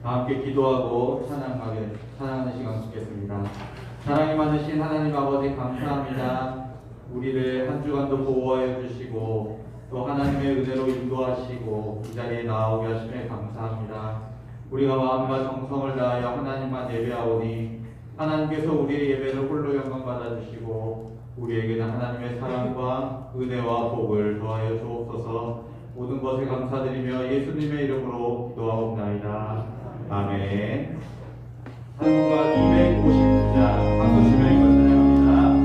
함께 기도하고 찬양하는 시간 갖겠습니다. 사랑이 많으신 하나님 아버지 감사합니다. 우리를 한 주간도 보호하여 주시고 또 하나님의 은혜로 인도하시고 이 자리에 나오게 하심에 감사합니다. 우리가 마음과 정성을 다하여 하나님만 예배하오니 하나님께서 우리의 예배를 홀로 영광 받아주시고 우리에게는 하나님의 사랑과 은혜와 복을 더하여 주옵소서. 모든 것에 감사드리며 예수님의 이름으로 기도하옵나이다. 아멘. 찬송가 259장 박수 치며 읽어 찬양합니다.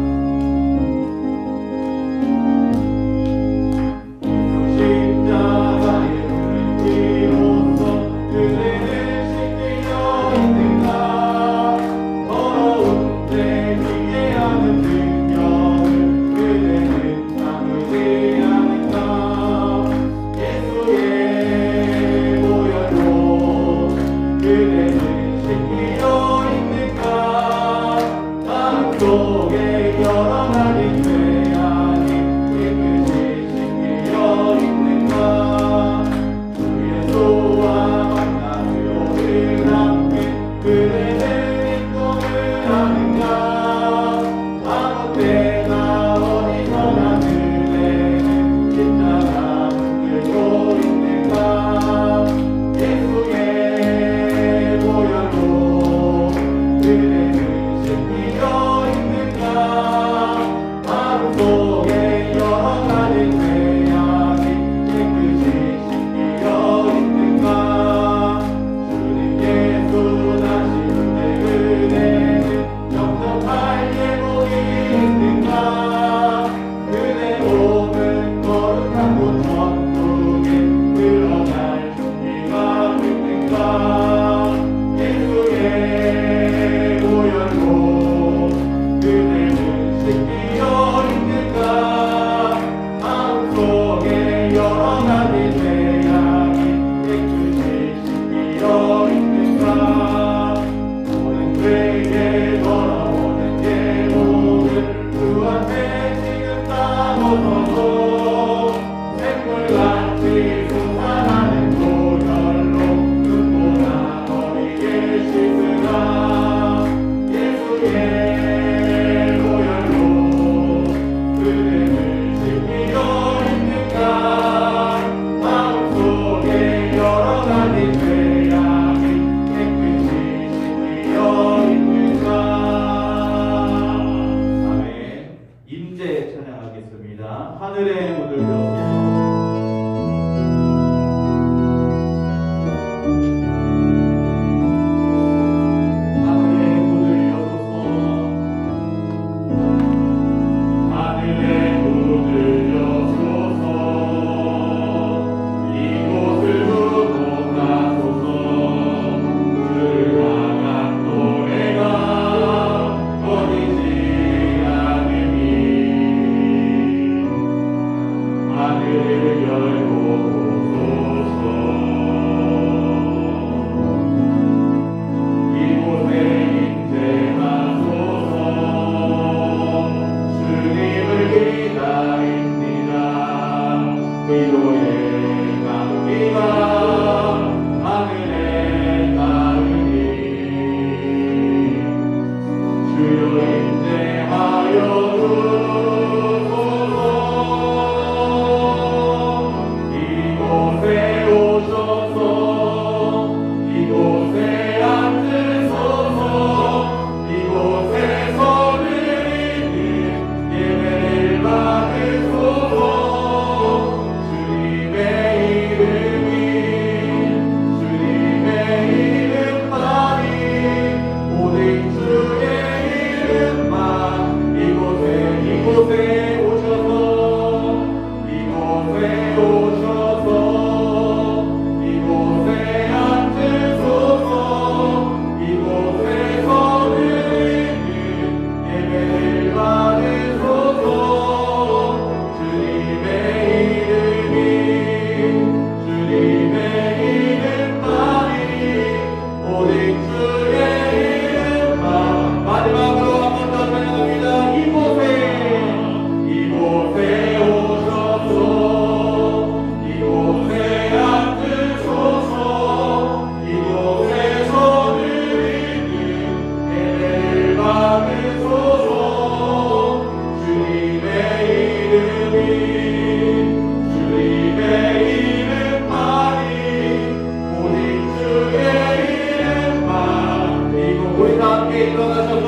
가운데 일어나셔서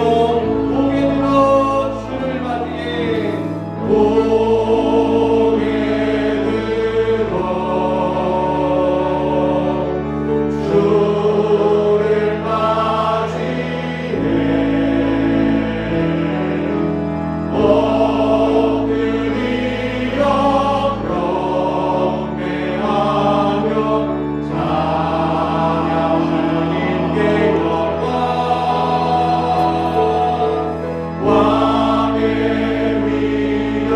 고개 들어 주를 맞이해 고개 들어 주를 맞이해 엎드리어 경배하며 찬양 주님께 영광 왕의 위엄을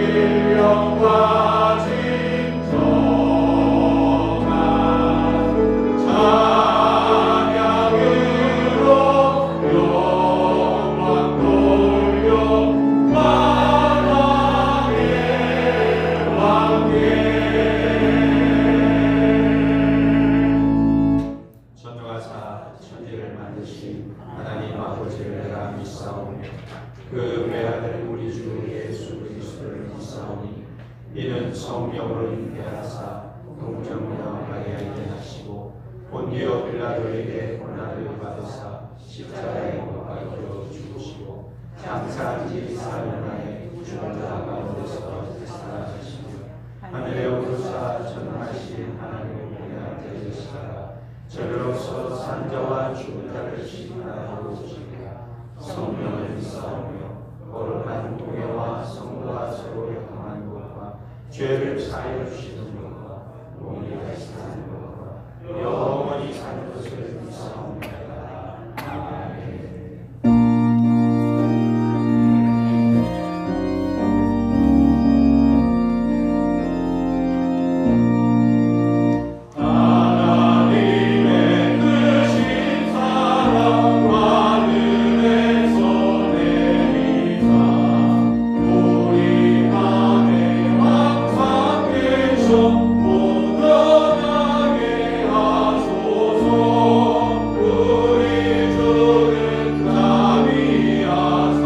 신령과 진정한 찬양으로 영광 돌려 만왕의 왕께 전능하사 천지를 만드신 하나님 아버지를 내가 믿사오며 그 외아들 우리 주 예수 그리스도를 믿사오니 이는 성령으로 잉태하사 동정녀 마리아에게 나시고 본디오 빌라도에게 고난을 받으사 십자가에 못 박혀 죽으시고 장사한 지 4년간에 죽은 자 가운데서 살아나시며 하늘에 오르사 전능하신 하나님의 보좌 앉아 계시다가 저리로서 산자와 죽은 자를 심판하러 오시리라. 성령을 믿사오며 거룩한 공예와 성도가 서로 교통하는 것과 죄를 사하여 주시는 것과 공의가 사는 것과 영원히 사는 것을 믿사옵나이다. 아멘. 하나님의 크신 사랑 하늘에서 내리사 우리 안에 항상 계셔 온전하게 하소서. 우리 주는 자비하사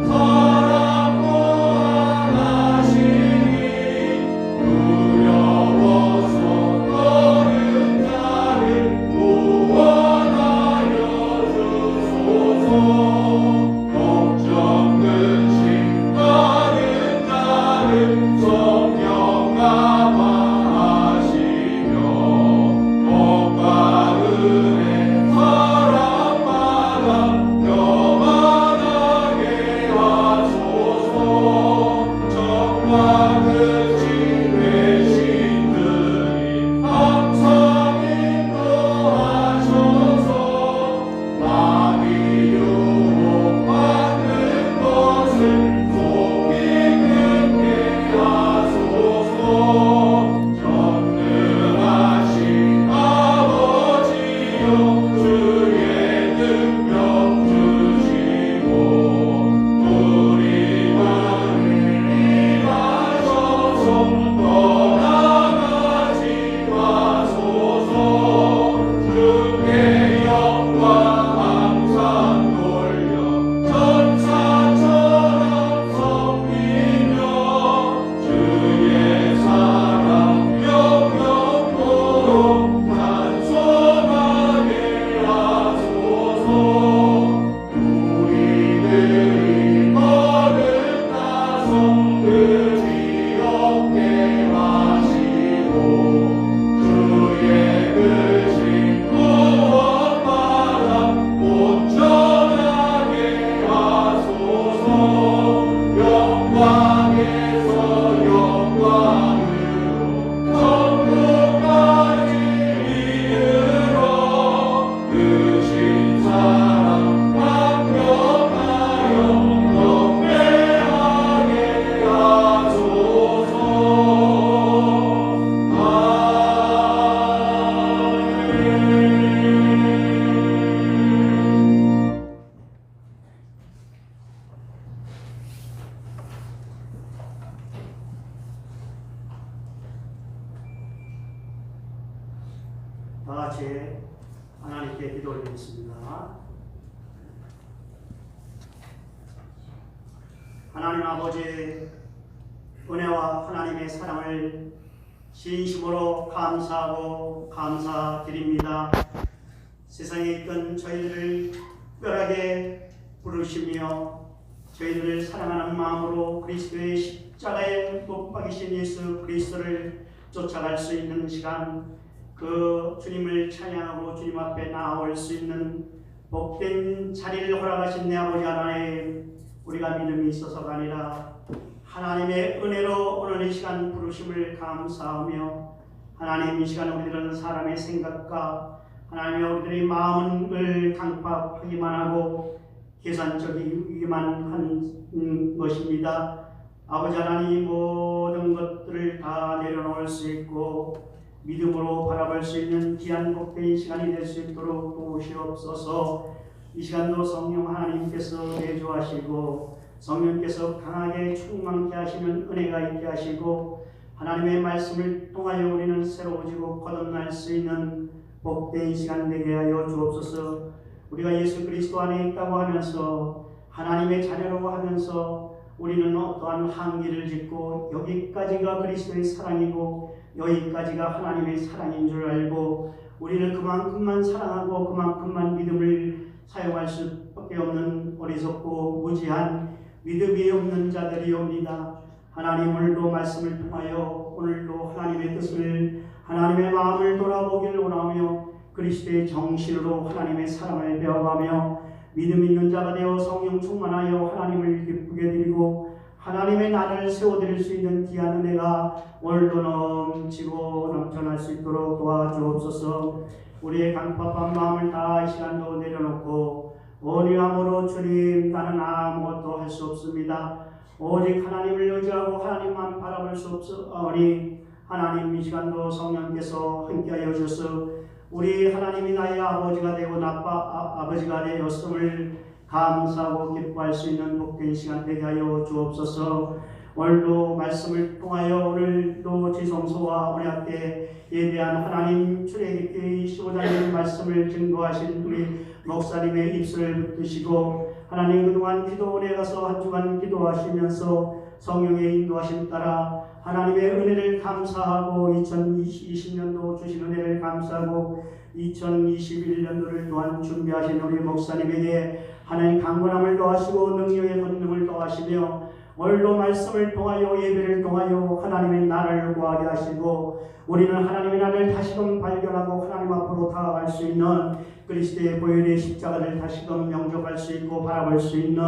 사랑 무한하시니 두려워서 떠는 자를 구원하여 주소서. 걱정 근심 떠는 자를 성령 감화하시며 복과 은혜 사랑마다 평안하게 하소서. 정과 근심 외신들이 항상 인도하셔서 많이 유혹받는 것을 속히 끊게 하소서. 전능하신 아버지여 주의 능력 주시고 우리만을 일하셔서 떠나가지 마소서. 주께 영광 항상 돌려 천사처럼 섬기며 주의 사랑 영영토록 찬송하게 하소서. 우리들이 거듭 나서 그지 없게 하시고 주의 크신 구원받아 온전하게 하소서. 영광에서 영광으로 천국까지 이르러 크신 사랑 감격하여 경배하게 하소서. 다 같이 하나님께 기도 올리겠습니다. 하나님 아버지, 은혜와 하나님의 사랑을 진심으로 감사하고 감사드립니다. 세상에 있던 저희들을 특별하게 부르시며 저희들을 사랑하는 마음으로 그리스도의 십자가에 못 박이신 예수 그리스도를 쫓아갈 수 있는 시간, 그 주님을 찬양하고 주님 앞에 나아올 수 있는 복된 자리를 허락하신 내 아버지 하나님, 우리가 믿음이 있어서가 아니라 하나님의 은혜로 오늘 이 시간 부르심을 감사하며, 하나님 이 시간 우리들은 사람의 생각과 하나님의 우리들의 마음을 강팍하기만 하고 계산적이기만 한 것입니다. 아버지 하나님, 모든 것들을 다 내려놓을 수 있고 믿음으로 바라볼 수 있는 귀한 복된 시간이 될 수 있도록 도우시옵소서. 이 시간도 성령 하나님께서 내주하시고 성령께서 강하게 충만케 하시는 은혜가 있게 하시고, 하나님의 말씀을 통하여 우리는 새로워지고 거듭날 수 있는 복된 시간 되게 하여 주옵소서. 우리가 예수 그리스도 안에 있다고 하면서 하나님의 자녀라고 하면서 우리는 어떠한 한계를 짓고 여기까지가 그리스도의 사랑이고 여기까지가 하나님의 사랑인 줄 알고 우리를 그만큼만 사랑하고 그만큼만 믿음을 사용할 수밖에 없는 어리석고 무지한 믿음이 없는 자들이옵니다. 하나님, 오늘도 말씀을 통하여 오늘도 하나님의 뜻을, 하나님의 마음을 돌아보기를 원하며 그리스도의 정신으로 하나님의 사랑을 배워가며 믿음 있는 자가 되어 성령 충만하여 하나님을 기쁘게 드리고 하나님의 나라를 세워드릴 수 있는 귀한 은혜가 오늘도 넘치고 넘쳐날 수 있도록 도와주옵소서. 우리의 강팍한 마음을 다 이 시간도 내려놓고 온유함으로 주님, 나는 아무것도 할 수 없습니다. 오직 하나님을 의지하고 하나님만 바라볼 수 없으니 하나님, 이 시간도 성령께서 함께하여 주셔서 우리 하나님이 나의 아버지가 되고 아버지가 되었음을 감사하고 기뻐할 수 있는 복된 시간 되게 하여 주옵소서. 오늘도 말씀을 통하여 오늘도 지성소와 언약궤 예배한 하나님, 출애굽기 15장의 말씀을 증거하신 우리 목사님의 입술을 붙드시고 하나님, 그동안 기도원에 가서 한 주간 기도하시면서 성령의 인도하심 따라 하나님의 은혜를 감사하고 2020년도 주신 은혜를 감사하고 2021년도를 또한 준비하신 우리 목사님에게 하나님 강건함을 더하시고 능력의 권능을 더하시며 오늘도 말씀을 통하여 예배를 통하여 하나님의 나라를 구하게 하시고 우리는 하나님의 나라를 다시금 발견하고 하나님 앞으로 다가갈 수 있는 그리스도의 보혈의 십자가를 다시금 영접할 수 있고 바라볼 수 있는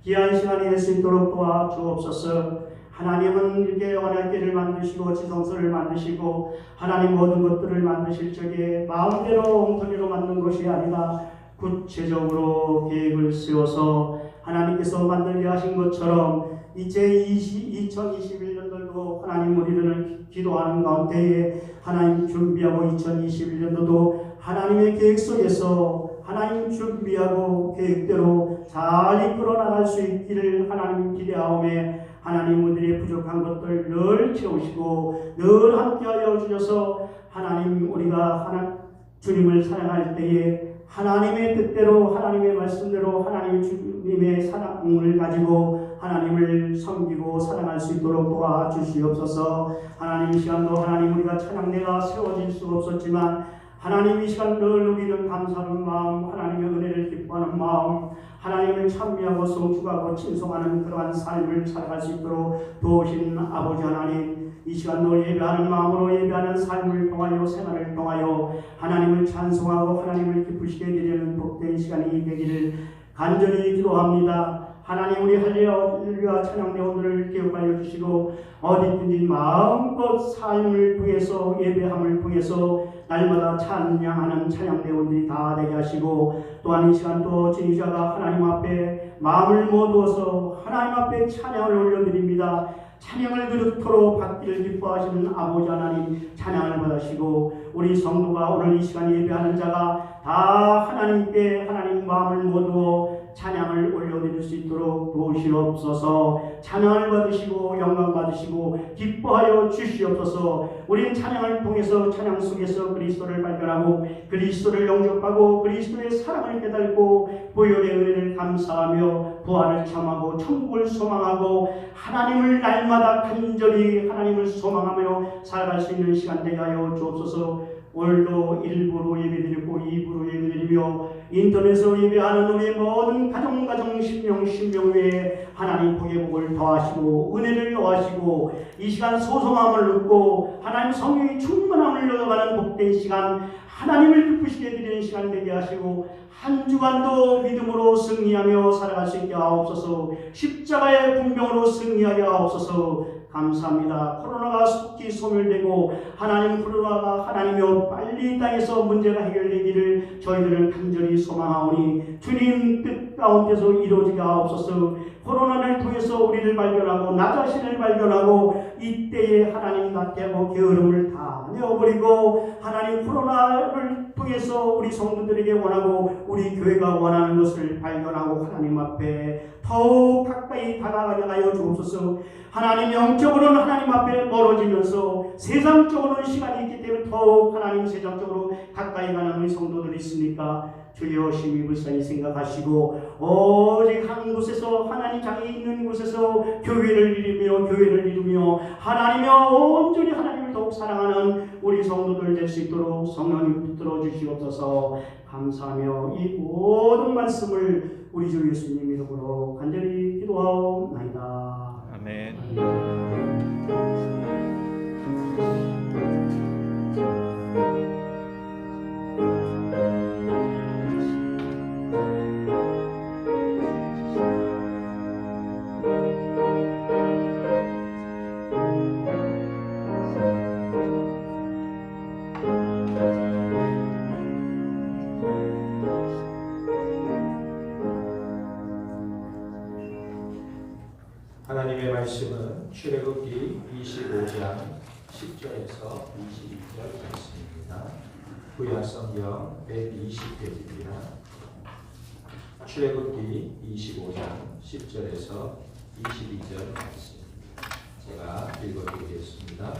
귀한 시간이 될 수 있도록 도와주옵소서. 하나님은 이렇게 언약궤를 만드시고 지성소를 만드시고 하나님 모든 것들을 만드실 적에 마음대로 엉터리로 만든 것이 아니라 구체적으로 계획을 세워서 하나님께서 만들게 하신 것처럼 이제 2021년도도 하나님, 우리를 기도하는 가운데에 하나님 준비하고 2021년도도 하나님의 계획 속에서 하나님 준비하고 계획대로 잘 이끌어 나갈 수 있기를 하나님 기대하오매, 하나님 우리의 부족한 것들 늘 채우시고 늘 함께하여 주셔서 하나님, 우리가 주님을 사랑할 때에 하나님의 뜻대로 하나님의 말씀대로 하나님의 주님의 사랑을 가지고 하나님을 섬기고 사랑할 수 있도록 도와주시옵소서. 하나님, 이 시간도 하나님, 우리가 찬양대가 세워질 수가 없었지만 하나님, 이 시간 늘 우리는 감사하는 마음, 하나님의 은혜를 기뻐하는 마음, 하나님을 찬미하고 성축하고 친송하는 그러한 삶을 살아갈 수 있도록 도우신 아버지 하나님, 이 시간도 예배하는 마음으로 예배하는 삶을 통하여 생활을 통하여 하나님을 찬송하고 하나님을 기쁘시게 드리는 복된 시간이 되기를 간절히 기도합니다. 하나님, 우리 할렐루야 찬양대원들을 기억하여 주시고 어디든지 마음껏 삶을 통해서 예배함을 통해서 날마다 찬양하는 찬양대원들이 다 되게 하시고, 또한 이 시간도 지휘자가 하나님 앞에 마음을 모두어서 하나님 앞에 찬양을 올려드립니다. 찬양을 그렇도록 받기를 기뻐하시는 아버지 하나님, 찬양을 받으시고 우리 성도가 오늘 이 시간 예배하는 자가 다 하나님께 하나님 마음을 모두어 찬양을 올려드릴 수 있도록 도우시옵소서. 찬양을 받으시고 영광 받으시고 기뻐하여 주시옵소서. 우리는 찬양을 통해서 찬양 속에서 그리스도를 발견하고 그리스도를 영접하고 그리스도의 사랑을 깨닫고 보혈의 은혜를 감사하며 부활을 참하고 천국을 소망하고 하나님을 날마다 간절히 하나님을 소망하며 살아갈 수 있는 시간 되게 하여 주옵소서. 오늘도 1부로 예배드리고 2부로 예배드리며 인터넷으로 예배하는 우리의 모든 가정 신명 위에 하나님 복의 복을 더하시고 은혜를 더하시고 이 시간 소성함을 얻고 하나님 성령의 충만함을 얻어가는 복된 시간, 하나님을 기쁘시게 드리는 시간 되게 하시고 한 주간도 믿음으로 승리하며 살아갈 수 있게 하옵소서. 십자가의 분병으로 승리하게 하옵소서. 감사합니다. 코로나가 속히 소멸되고 하나님 코로나가 하나님이여 빨리 이 땅에서 문제가 해결되기를 저희들은 간절히 소망하오니 주님 뜻 가운데서 이루어지게 하옵소서. 코로나를 통해서 우리를 발견하고 나 자신을 발견하고 이때에 하나님 나태하고 게으름을 다 내어버리고 하나님 코로나를 통해서 우리 성도들에게 원하고 우리 교회가 원하는 것을 발견하고 하나님 앞에 더욱 가까이 다가가게 하여 주옵소서. 하나님 영적으로는 하나님 앞에 멀어지면서 세상적으로는 시간이 있기 때문에 더욱 하나님 세상적으로 가까이 가는 우리 성도들이 있으니까 주여 심히 불쌍히 생각하시고 오직 한 곳에서 하나님 장이 있는 곳에서 교회를 이루며 하나님여 온전히 하나님을 더욱 사랑하는 우리 성도들 될 수 있도록 성령님 붙들어 주시옵소서. 감사하며 이 모든 말씀을 우리 주 예수님 이름으로 간절히 기도하옵나이다. 아멘. 하나님의 말씀은 출애굽기 25장 10절에서 22절 말씀입니다. 구약성경 120페이지입니다. 출애굽기 25장 10절에서 22절 말씀 제가 읽어드리겠습니다.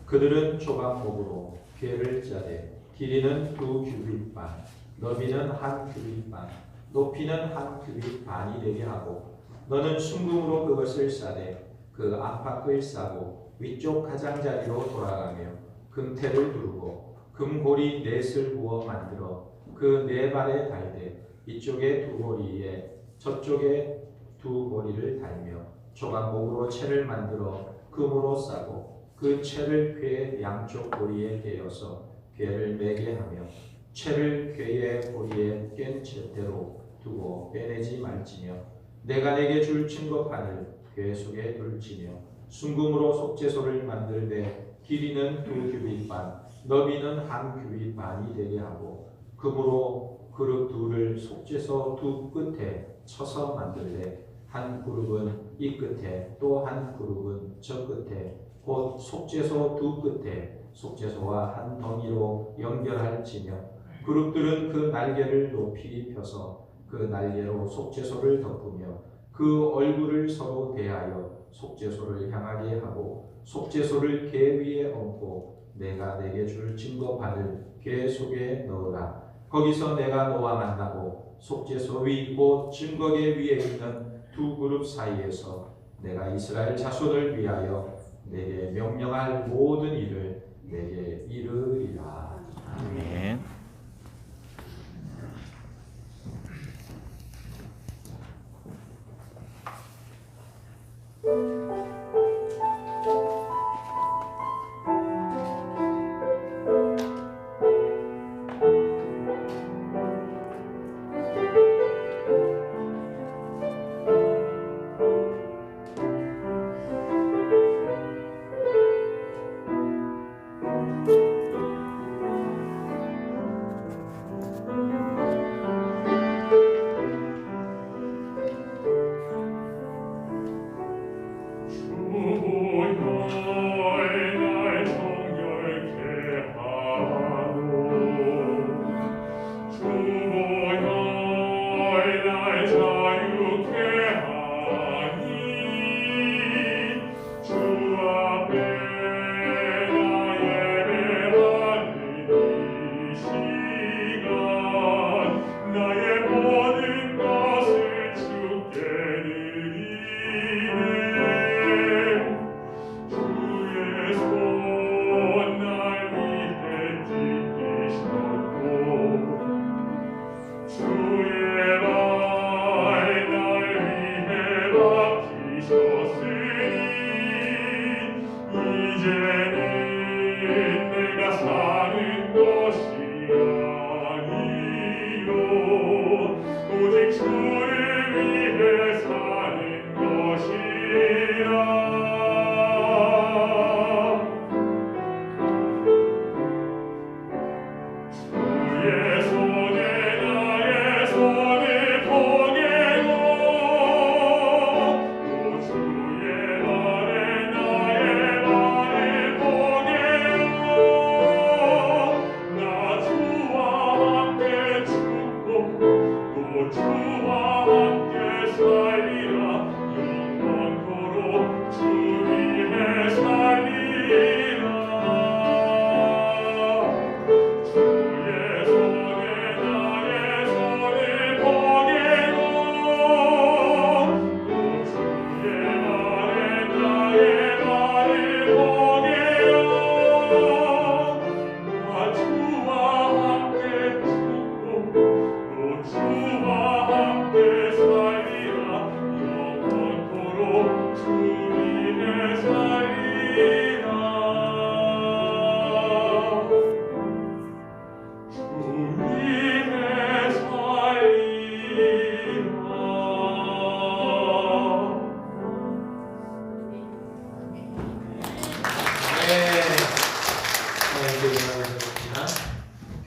그들은 조각목으로 궤를 짜되 길이는 2규빗 반, 너비는 1규빗 반, 높이는 1규빗 반이 되게 하고 너는 순금으로 그것을 싸되 그 안팎을 싸고 위쪽 가장자리로 돌아가며 금태를 두르고 금고리 넷을 부어 만들어 그 네 발에 달되 이쪽에 2고리에 저쪽에 2고리를 달며 조각목으로 채를 만들어 금으로 싸고 그 채를 궤의 양쪽 고리에 대어서 궤를 매게 하며 채를 궤의 고리에 깬 채대로 두고 빼내지 말지며 내가 내게 줄 증거판을 궤 속에 둘지며 순금으로 속죄소를 만들되 길이는 2규빗 반, 너비는 1규빗 반이 되게 하고 금으로 그룹 둘을 속죄소 두 끝에 쳐서 만들되 한 그룹은 이 끝에 또 한 그룹은 저 끝에 곧 속죄소 두 끝에 속죄소와 한 덩이로 연결할지며 그룹들은 그 날개를 높이 펴서 그 날개로 속죄소를 덮으며 그 얼굴을 서로 대하여 속죄소를 향하게 하고 속죄소를 궤 위에 얹고 내가 내게 줄 증거판을 궤 속에 넣으라. 거기서 내가 너와 만나고 속죄소 위 곧 증거궤 위에 있는 2그룹 사이에서 내가 이스라엘 자손을 위하여 내게 명령할 모든 일을 내게 이르리라. 아멘.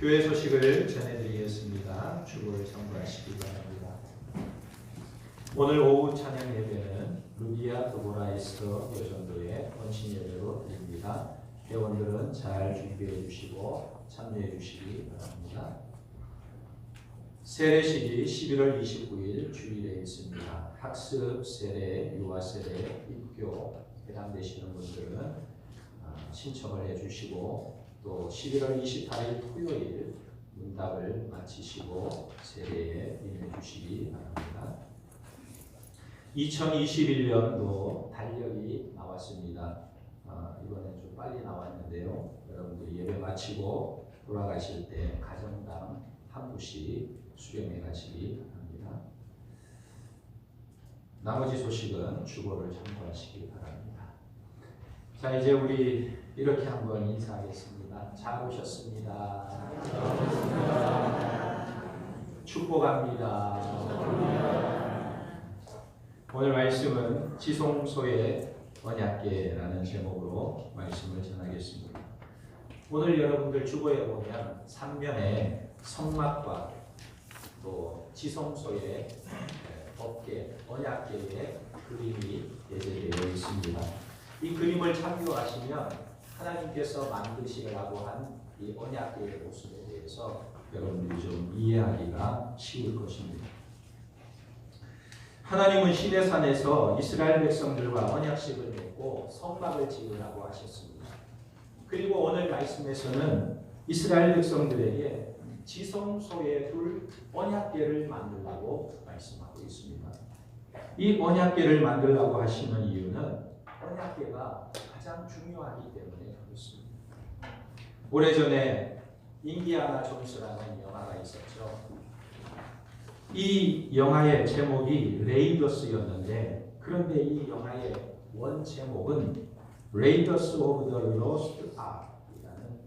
교회 소식을 전해드리겠습니다. 주보를 참고하시기 바랍니다. 오늘 오후 찬양 예배는 루디아 드보라이스터 여전도의 원신 예배로 드립니다. 회원들은 잘 준비해 주시고 참여해 주시기 바랍니다. 세례식이 11월 29일 주일에 있습니다. 학습 세례, 유아 세례, 입교 해당되시는 분들은 신청을 해주시고 또 11월 28일 토요일 문답을 마치시고 세례에 임해 주시기 바랍니다. 2021년도 달력이 나왔습니다. 이번엔 좀 빨리 나왔는데요. 여러분들이 예배 마치고 돌아가실 때 가정당 한 부씩 수령해 가시기 바랍니다. 나머지 소식은 주보를 참고하시기 바랍니다. 자, 이제 우리 이렇게 한번 인사하겠습니다. 잘 오셨습니다. 축복합니다. 오늘 말씀은 지성소의 언약궤라는 제목으로 말씀을 전하겠습니다. 오늘 여러분들 주보에 보면 3면에 성막과 또 지성소의 법궤, 언약궤의 그림이 예제되어 있습니다. 이 그림을 참고하시면 하나님께서 만드시라고 한 이 언약궤의 모습에 대해서 여러분들이 좀 이해하기가 쉬울 것입니다. 하나님은 시내산에서 이스라엘 백성들과 언약식을 맺고 성막을 지으라고 하셨습니다. 그리고 오늘 말씀에서는 이스라엘 백성들에게 지성소에 둘 언약궤를 만들라고 말씀하고 있습니다. 이 언약궤를 만들라고 하시는 이유는 언약궤가 가장 중요하기 때문에 그렇습니다. 오래전에 인디아나 존스라는 영화가 있었죠. 이 영화의 제목이 레이더스였는데 그런데 이 영화의 원 제목은 레이더스 오브 더 로스트 아크이라는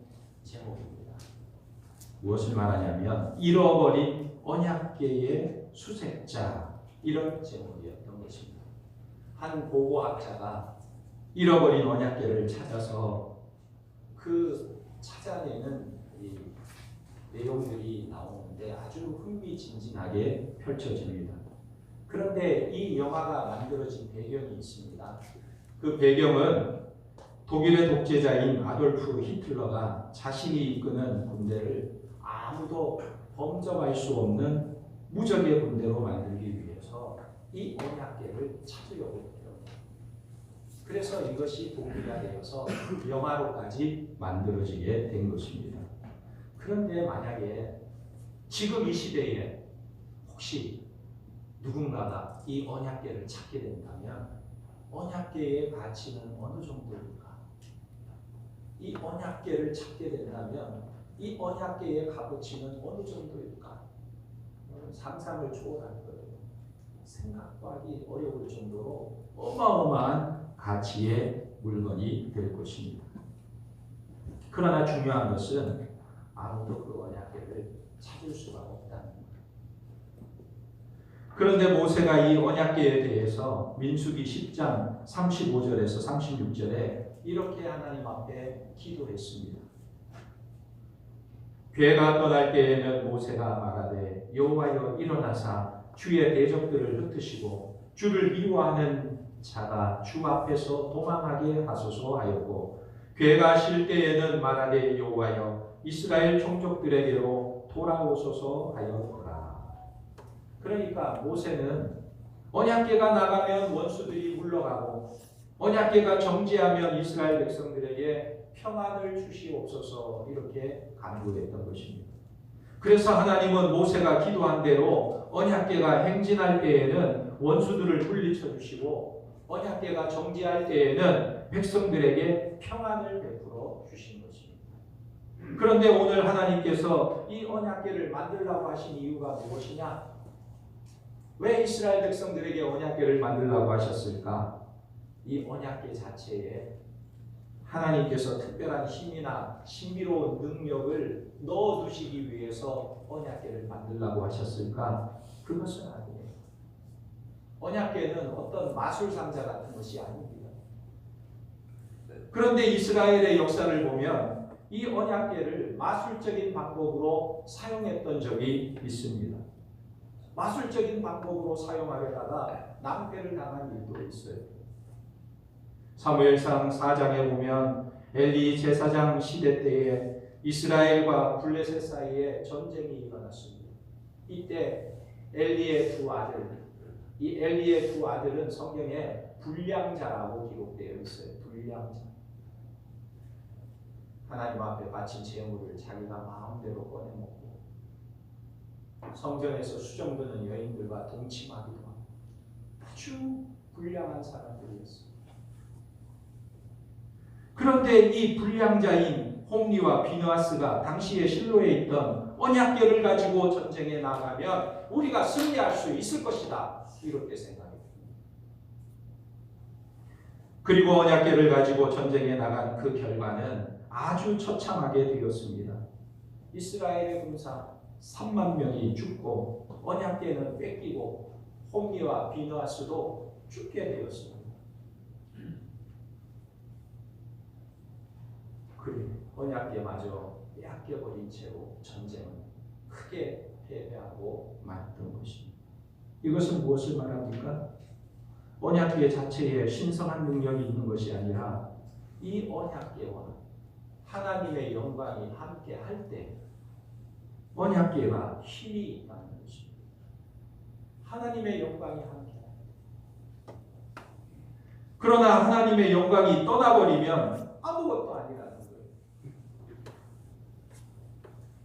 제목입니다. 무엇을 말하냐면 잃어버린 언약궤의 수색자 이런 제목이었던 것입니다. 한 고고학자가 잃어버린 언약궤를 찾아서 그 찾아내는 이 내용들이 나오는데 아주 흥미진진하게 펼쳐집니다. 그런데 이 영화가 만들어진 배경이 있습니다. 그 배경은 독일의 독재자인 아돌프 히틀러가 자신이 이끄는 군대를 아무도 범접할 수 없는 무적의 군대로 만들기 위해서 이 언약궤를 찾으려고 해요. 그래서 이것이 도구가 되어서 영화로까지 만들어지게 된 것입니다. 그런데 만약에 지금 이 시대에 혹시 누군가가 이 언약궤를 찾게 된다면 언약궤의 가치는 어느 정도일까? 이 언약궤를 찾게 된다면 이 언약궤의 값어치는 어느 정도일까? 상상을 초월할 거예요. 생각도 하기 어려울 정도로 어마어마한 가치의 물건이 될 것입니다. 그러나 중요한 것은 아무도 그 언약궤를 찾을 수가 없다는 거예요. 그런데 모세가 이 언약궤에 대해서 민수기 10장 35절에서 36절에 이렇게 하나님 앞에 기도했습니다. 궤가 떠날 때에는 모세가 말하되 여호와여 일어나사 주의 대적들을 흩으시고 주를 미워하는 자가 주 앞에서 도망하게 하소서 하였고 궤가 쉴 때에는 말하되 여호와여 이스라엘 종족들에게로 돌아오소서 하였더라. 그러니까 모세는 언약궤가 나가면 원수들이 물러가고 언약궤가 정지하면 이스라엘 백성들에게 평안을 주시옵소서 이렇게 간구했던 것입니다. 그래서 하나님은 모세가 기도한 대로 언약궤가 행진할 때에는 원수들을 물리쳐 주시고 언약궤가 정지할 때에는 백성들에게 평안을 베풀어 주신 것입니다. 그런데 오늘 하나님께서 이 언약궤를 만들라고 하신 이유가 무엇이냐? 왜 이스라엘 백성들에게 언약궤를 만들라고 하셨을까? 이 언약궤 자체에 하나님께서 특별한 힘이나 신비로운 능력을 넣어두시기 위해서 언약궤를 만들라고 하셨을까? 그것은 아니에요. 언약궤는 어떤 마술상자 같은 것이 아닙니다. 그런데 이스라엘의 역사를 보면 이 언약궤를 마술적인 방법으로 사용했던 적이 있습니다. 마술적인 방법으로 사용하려다가 낭패를 당한 일도 있어요. 사무엘상 4장에 보면 엘리 제사장 시대 때에 이스라엘과 블레셋 사이에 전쟁이 일어났습니다. 이때 엘리의 두 아들, 이 엘리의 두 아들은 성경에 불량자라고 기록되어 있어요. 불량자. 하나님 앞에 바친 재물을 자기가 마음대로 꺼내먹고 성전에서 수정드는 여인들과 동침하기도 하고 아주 불량한 사람들이었어요. 그런데 이 불량자인 홈리와 비느하스가 당시에 실로에 있던 언약궤를 가지고 전쟁에 나가면 우리가 승리할 수 있을 것이다. 이렇게 생각했습니다. 그리고 언약궤를 가지고 전쟁에 나간 그 결과는 아주 처참하게 되었습니다. 이스라엘의 군사 3만 명이 죽고 언약궤는 뺏기고 홈리와 비느하스도 죽게 되었습니다. 그래, 언약궤마저 빼앗겨버린 채로 전쟁은 크게 패배하고 말았던 것입니다. 이것은 무엇을 말합니까? 언약궤 자체에 신성한 능력이 있는 것이 아니라 이 언약궤와 하나님의 영광이 함께 할 때 언약궤가 힘이 있다는 것입니다. 하나님의 영광이 함께 할 때. 그러나 하나님의 영광이 떠나버리면 아무것도 아니라는 거예요.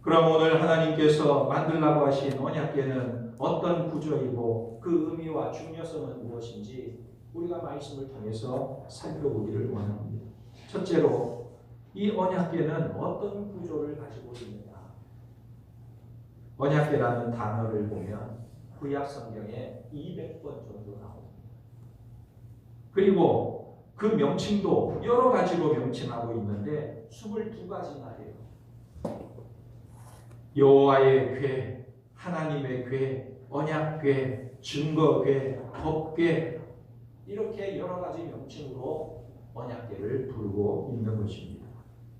그럼 오늘 하나님께서 만들라고 하신 언약궤는 어떤 구조이고 그 의미와 중요성은 무엇인지 우리가 말씀을 통해서 살펴보기를 원합니다. 첫째로 이 언약궤는 어떤 구조를 가지고 있느냐. 언약궤라는 단어를 보면 구약 성경에 200번 정도 나옵니다. 그리고 그 명칭도 여러 가지로 명칭하고 있는데 22가지나 해요. 여호와의 궤, 하나님의 궤, 언약궤, 증거궤, 법궤 이렇게 여러 가지 명칭으로 언약궤를 부르고 있는 것입니다.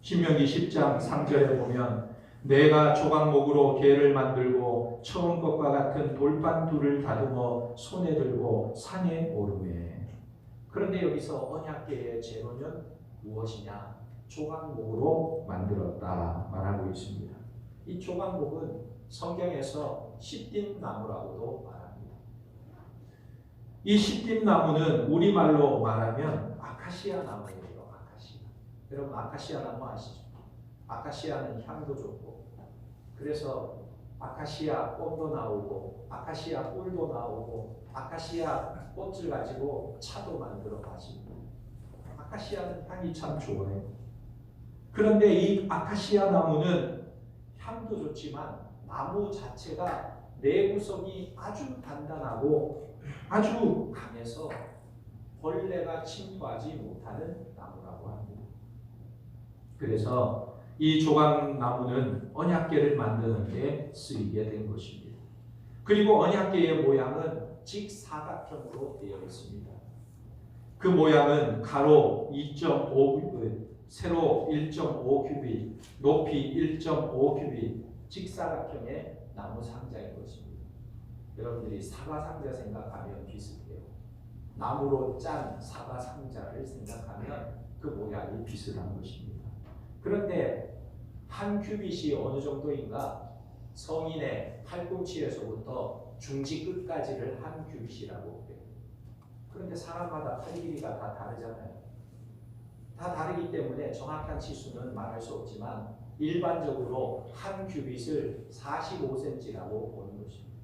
신명기 10장 3절에 보면 내가 조각목으로 궤를 만들고 처음 것과 같은 돌판 둘을 다듬어 손에 들고 산에 오르매. 그런데 여기서 언약궤의 재료는 무엇이냐? 조각목으로 만들었다 말하고 있습니다. 이 조각목은 성경에서 시딤 나무라고도 말합니다. 이 시딤 나무는 우리말로 말하면 아카시아 나무예요. 아카시아. 여러분 아카시아 나무 아시죠? 아카시아는 향도 좋고 그래서 아카시아 꽃도 나오고 아카시아 꿀도 나오고 아카시아 꽃을 가지고 차도 만들어 마시고 아카시아는 향이 참 좋아요. 그런데 이 아카시아 나무는 향도 좋지만 나무 자체가 내구성이 아주 단단하고 아주 강해서 벌레가 침투하지 못하는 나무라고 합니다. 그래서 이 조각나무는 언약궤를 만드는 데 쓰이게 된 것입니다. 그리고 언약궤의 모양은 직사각형으로 되어 있습니다. 그 모양은 가로 2.5 세로 1.5 큐빗, 높이 1.5 큐빗, 직사각형의 나무 상자인 것입니다. 여러분들이 사과 상자 생각하면 비슷해요. 나무로 짠 사과 상자를 생각하면 그 모양이 비슷한 것입니다. 그런데 한 큐빗이 어느 정도인가? 성인의 팔꿈치에서부터 중지 끝까지를 한 큐빗이라고 해요. 그런데 사람마다 팔 길이가 다 다르잖아요. 다 다르기 때문에 정확한 치수는 말할 수 없지만 일반적으로 한 큐빗을 45cm라고 보는 것입니다.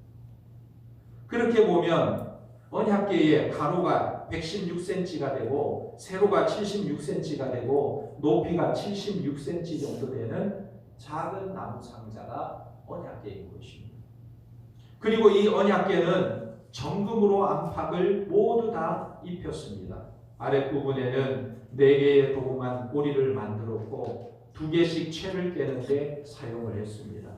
그렇게 보면 언약궤의 가로가 116cm가 되고 세로가 76cm가 되고 높이가 76cm 정도 되는 작은 나무 상자가 언약궤인 것입니다. 그리고 이 언약궤는 정금으로 안팎을 모두 다 입혔습니다. 아랫부분에는 4개의 도금한 꼬리를 만들었고 2개씩 채를 깨는데 사용을 했습니다.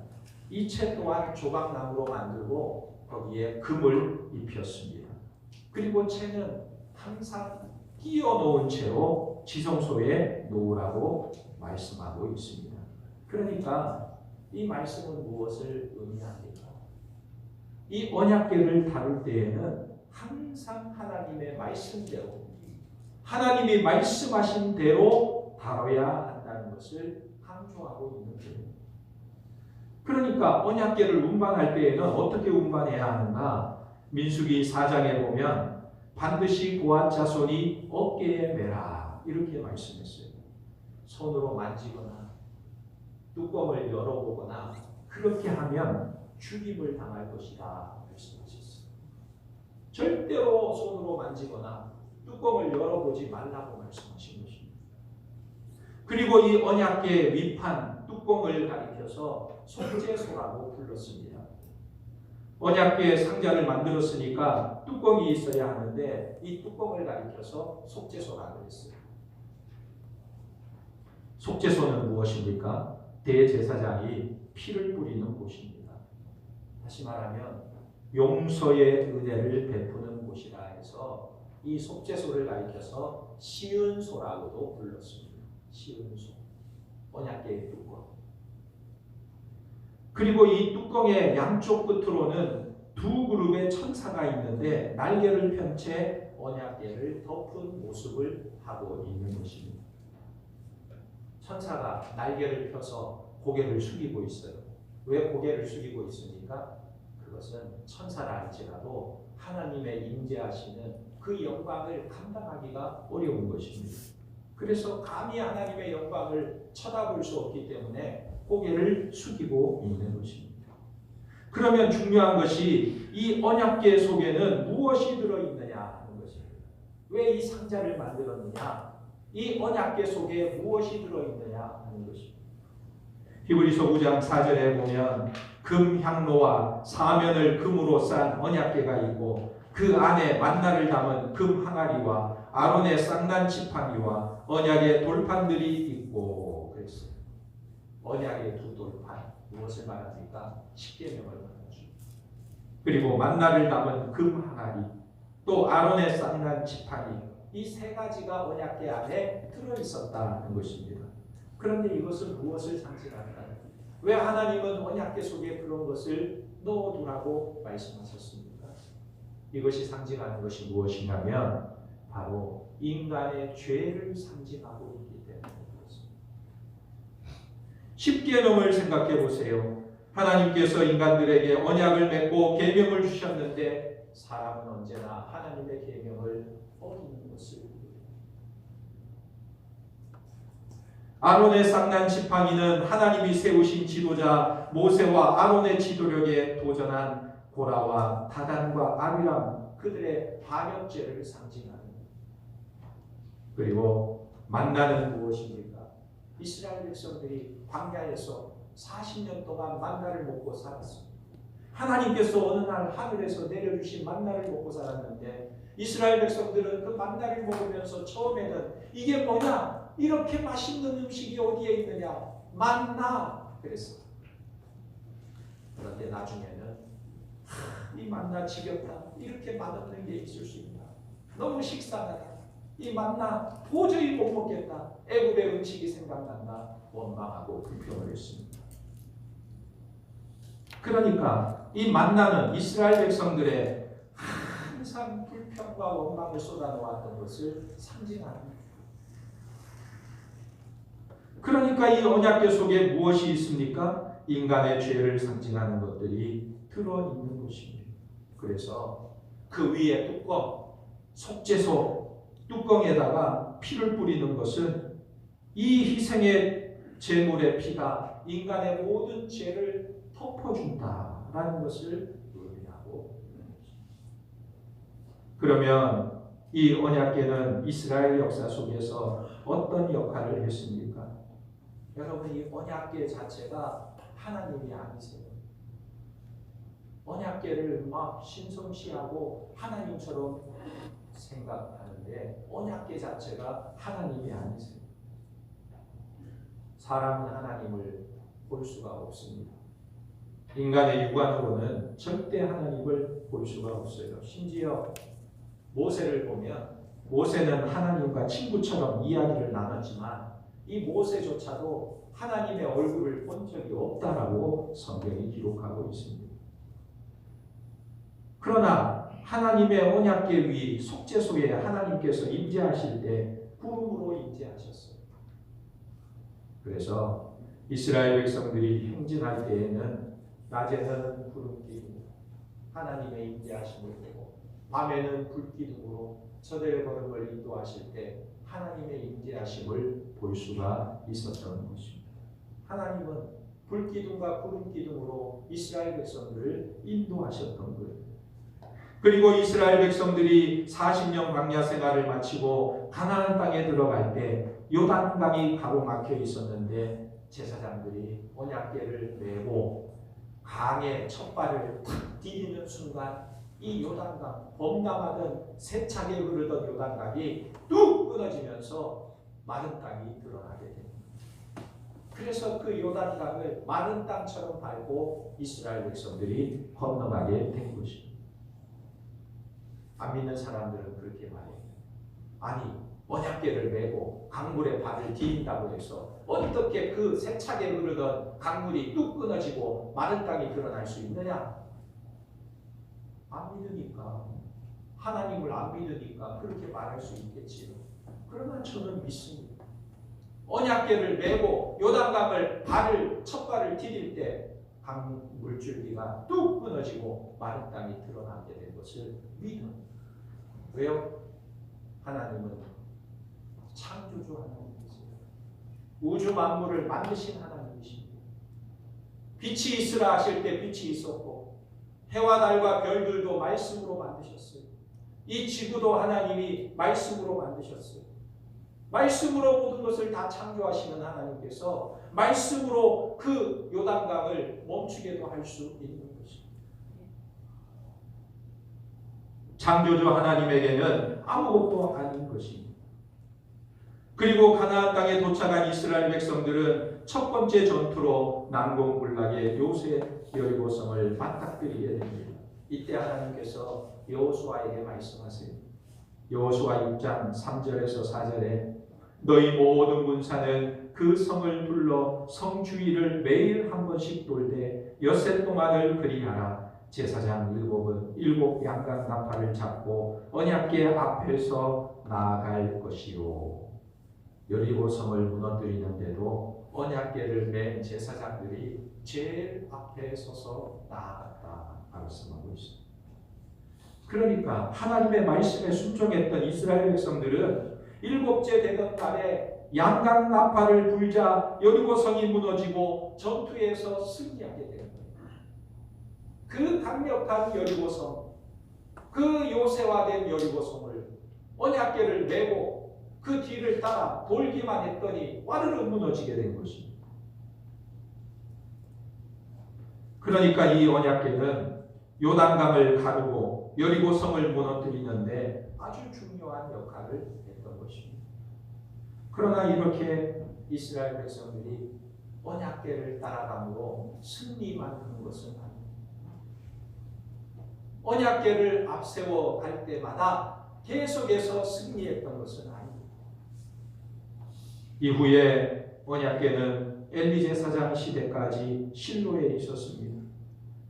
이 채 또한 조각나무로 만들고 거기에 금을 입혔습니다. 그리고 채는 항상 끼워 놓은 채로 지성소에 놓으라고 말씀하고 있습니다. 그러니까 이 말씀은 무엇을 의미합니까? 이 언약궤를 다룰 때에는 항상 하나님의 말씀대로, 하나님이 말씀하신 대로 다뤄야 한다는 것을 강조하고 있는 거예요. 그러니까 언약궤를 운반할 때에는 어떻게 운반해야 하는가? 민수기 4장에 보면 반드시 고앗 자손이 어깨에 매라 이렇게 말씀했어요. 손으로 만지거나 뚜껑을 열어보거나 그렇게 하면 죽임을 당할 것이다 말씀하셨어요. 절대로 손으로 만지거나 뚜껑을 열어보지 말라고 말씀하신 것입니다. 그리고 이 언약궤 위판 뚜껑을 가리켜서 속죄소라고 불렀습니다. 언약궤 상자를 만들었으니까 뚜껑이 있어야 하는데 이 뚜껑을 가리켜서 속죄소라고 했어요. 속죄소는 무엇입니까? 대제사장이 피를 뿌리는 곳입니다. 다시 말하면 용서의 은혜를 베푸는 곳이라 해서 이 속죄소를 가리켜서 시은소라고도 불렀습니다. 시은소, 언약궤의 뚜껑. 그리고 이 뚜껑의 양쪽 끝으로는 두 그룹의 천사가 있는데 날개를 편 채 언약궤를 덮은 모습을 하고 있는 것입니다. 천사가 날개를 펴서 고개를 숙이고 있어요. 왜 고개를 숙이고 있습니까? 그것은 천사라 할지라도 하나님의 임재하시는 그 영광을 감당하기가 어려운 것입니다. 그래서 감히 하나님의 영광을 쳐다볼 수 없기 때문에 고개를 숙이고 있는 것입니다. 그러면 중요한 것이 이 언약궤 속에는 무엇이 들어있느냐 하는 것입니다. 왜 이 상자를 만들었느냐? 이 언약궤 속에 무엇이 들어있느냐 하는 것입니다. 히브리서 9장 4절에 보면 금 향로와 사면을 금으로 싼 언약궤가 있고 그 안에 만나를 담은 금 항아리와 아론의 쌍난 지팡이와 언약의 돌판들이 있고 그랬어요. 언약의 두 돌판 무엇을 말합니까? 십계명을 말하죠. 그리고 만나를 담은 금 항아리 또 아론의 쌍난 지팡이 이 세 가지가 언약궤 안에 들어있었다는 것입니다. 그런데 이것은 무엇을 상징할까요? 왜 하나님은 언약궤 속에 그런 것을 넣어두라고 말씀하셨습니까? 이것이 상징하는 것이 무엇이냐면 바로 인간의 죄를 상징하고 있기 때문에 그렇습니다. 십계명을 생각해 보세요. 하나님께서 인간들에게 언약을 맺고 계명을 주셨는데 사람은 언제나 하나님의 계명을 어기는 것을 아론의 쌍난 지팡이는 하나님이 세우신 지도자 모세와 아론의 지도력에 도전한 고라와 다단과 아비람 그들의 반역죄를 상징하는 그리고 만나는 무엇입니까? 이스라엘 백성들이 광야에서 40년 동안 만나를 먹고 살았습니다. 하나님께서 어느 날 하늘에서 내려주신 만나를 먹고 살았는데 이스라엘 백성들은 그 만나를 먹으면서 처음에는 이게 뭐냐? 이렇게 맛있는 음식이 어디에 있느냐? 만나! 그랬어요. 그런데 나중에는 이 만나 지겹다. 이렇게 맛없는 게 있을 수 있나? 너무 식상하다. 이 만나 도저히 못 먹겠다. 애굽의 음식이 생각난다. 원망하고 불평을 했습니다. 그러니까 이 만나는 이스라엘 백성들의 항상 불평과 원망을 쏟아놓았던 것을 상징합니다. 그러니까 이 언약궤 속에 무엇이 있습니까? 인간의 죄를 상징하는 것들이 들어있는 것입니다. 그래서 그 위에 뚜껑, 속죄소 뚜껑에다가 피를 뿌리는 것은 이 희생의 제물의 피가 인간의 모든 죄를 덮어준다라는 것을 의미하고 있는 것입니다. 그러면 이 언약궤는 이스라엘 역사 속에서 어떤 역할을 했습니까? 여러분 이 언약궤 자체가 하나님이 아니세요. 언약궤를 막 신성시하고 하나님처럼 생각하는데 언약궤 자체가 하나님이 아니세요. 사람은 하나님을 볼 수가 없습니다. 인간의 육안으로는 절대 하나님을 볼 수가 없어요. 심지어 모세를 보면 모세는 하나님과 친구처럼 이야기를 나눴지만 이 모세조차도 하나님의 얼굴을 본 적이 없다라고 성경이 기록하고 있습니다. 그러나 하나님의 언약궤 위 속죄소에 하나님께서 임재하실 때 구름으로 임재하셨어요. 그래서 이스라엘 백성들이 행진할 때에는 낮에는 구름기둥 하나님의 임재하심을 보고 밤에는 불기둥으로 저들의 걸음을 인도하실 때 하나님의 임재하심을 볼 수가 있었던 것입니다. 하나님은 불기둥과 구름기둥으로 이스라엘 백성들을 인도하셨던 거예요. 그리고 이스라엘 백성들이 40년 광야 생활을 마치고 가나안 땅에 들어갈 때 요단강이 가로막혀 있었는데 제사장들이 언약궤를 메고 강에 첫 발을 탁 디디는 순간 이 요단강, 범람하던 세차게 흐르던 요단강이 뚝 끊어지면서 마른 땅이 드러나게 됩니다. 그래서 그 요단강을 마른 땅처럼 밟고 이스라엘 백성들이 건너가게 된 것입니다. 안 믿는 사람들은 그렇게 말해요. 아니, 언약궤를 메고 강물에 발을 디딘다고 해서 어떻게 그 세차게 흐르던 강물이 뚝 끊어지고 마른 땅이 드러날 수 있느냐? 안 믿으니까, 하나님을 안 믿으니까 그렇게 말할 수 있겠지요. 그러나 저는 믿습니다. 언약궤를 메고 요단강을 첫 발을 디딜 때 강 물줄기가 뚝 끊어지고 마른 땅이 드러나게 된 것을 믿어요. 왜요? 하나님은 창조주 하나님이세요. 우주 만물을 만드신 하나님이십니다. 빛이 있으라 하실 때 빛이 있었고 해와 달과 별들도 말씀으로 만드셨어요. 이 지구도 하나님이 말씀으로 만드셨어요. 말씀으로 모든 것을 다 창조하시는 하나님께서 말씀으로 그 요단강을 멈추게도 할 수 있는 것입니다. 창조주 하나님에게는 아무것도 아닌 것입니다. 그리고 가나안 땅에 도착한 이스라엘 백성들은 첫 번째 전투로 난공불락의 요새 여리고성을 맞닥뜨리게 됩니다. 이때 하나님께서 여호수아에게 말씀하세요. 여호수아 6장 3절에서 4절에 너희 모든 군사는 그 성을 둘러 성 주위를 매일 한 번씩 돌되 엿새 동안을 그리하라. 제사장 7은 7 양각 나팔을 잡고 언약궤 앞에서 나아갈 것이요. 여리고성을 무너뜨리는데도 언약궤를 맨 제사장들이 제일 앞에 서서 나아갔다 말씀하고 있습니다. 그러니까 하나님의 말씀에 순종했던 이스라엘 백성들은 7째 되던 날에 양각 나팔을 불자 여리고성이 무너지고 전투에서 승리하게 됩니다. 그 강력한 여리고성, 그 요새화된 여리고성을 언약궤를 메고 그 뒤를 따라 돌기만 했더니 와르르 무너지게 된 것입니다. 그러니까 이 언약궤는 요단강을 가르고 여리고성을 무너뜨리는데 아주 중요한 역할을 했던 것입니다. 그러나 이렇게 이스라엘 백성들이 언약궤를 따라감으로 승리만 하는 것은 아닙니다. 언약궤를 앞세워 갈 때마다 계속해서 승리했던 것은 아닙니다. 이후에 언약궤는 엘리 제사장 시대까지 실로에 있었습니다.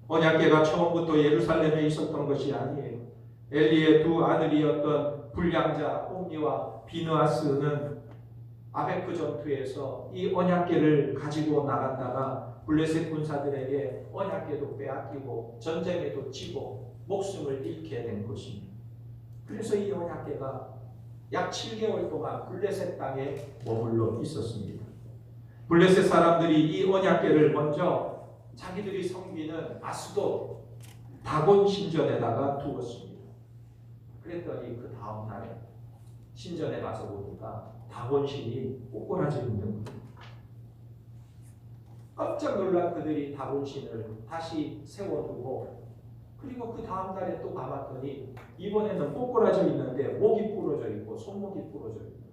언약궤가 처음부터 예루살렘에 있었던 것이 아니에요. 엘리의 두 아들이었던 불량자 홈니와 비느하스는 아베크 전투에서 이 언약궤를 가지고 나갔다가 블레셋 군사들에게 언약궤도 빼앗기고 전쟁에도 지고 목숨을 잃게 된 것입니다. 그래서 이 언약궤가 약 7개월 동안 블레셋 땅에 머물러 있었습니다. 블레셋 사람들이 이 언약궤를 먼저 자기들이 섬기는 아스돗 다곤 신전에다가 두었습니다. 그랬더니 그 다음 날에 신전에 가서 보니까 다곤 신이 꼬꾸라져 있는 거예요. 깜짝 놀란 그들이 다곤 신을 다시 세워두고 그리고 그 다음 날에 또 가봤더니 이번에는 꼬꾸라져 있는데 목이 부러져 있고 손목이 부러져 있고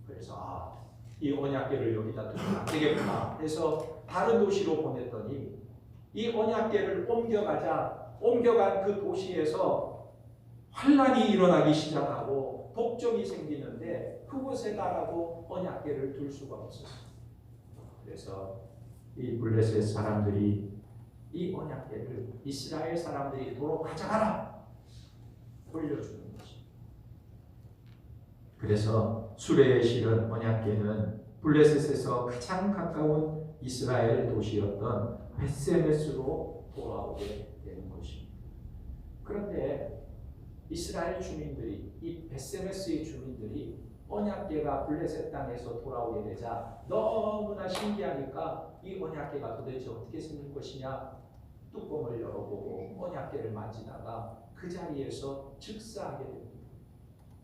그래서 이 언약궤를 여기다 두면 안 되겠구나 해서 다른 도시로 보냈더니 이 언약궤를 옮겨간 그 도시에서 환란이 일어나기 시작하고 독점이 생기는데 그곳에다라도 언약궤를 둘 수가 없었어요. 그래서 이 블레셋 사람들이 이 언약궤를 이스라엘 사람들이 도로 가져가라 돌려주는 것입니다. 그래서 수레에 실은 언약궤는 블레셋에서 가장 가까운 이스라엘 도시였던 벳세메스로 돌아오게 되는 것입니다. 그런데 이스라엘 주민들이, 이 벳세메스의 주민들이 언약궤가 블레셋 땅에서 돌아오게 되자 너무나 신기하니까 이 언약궤가 도대체 어떻게 생길 것이냐 뚜껑을 열어보고 언약궤를 만지다가 그 자리에서 즉사하게 됩니다.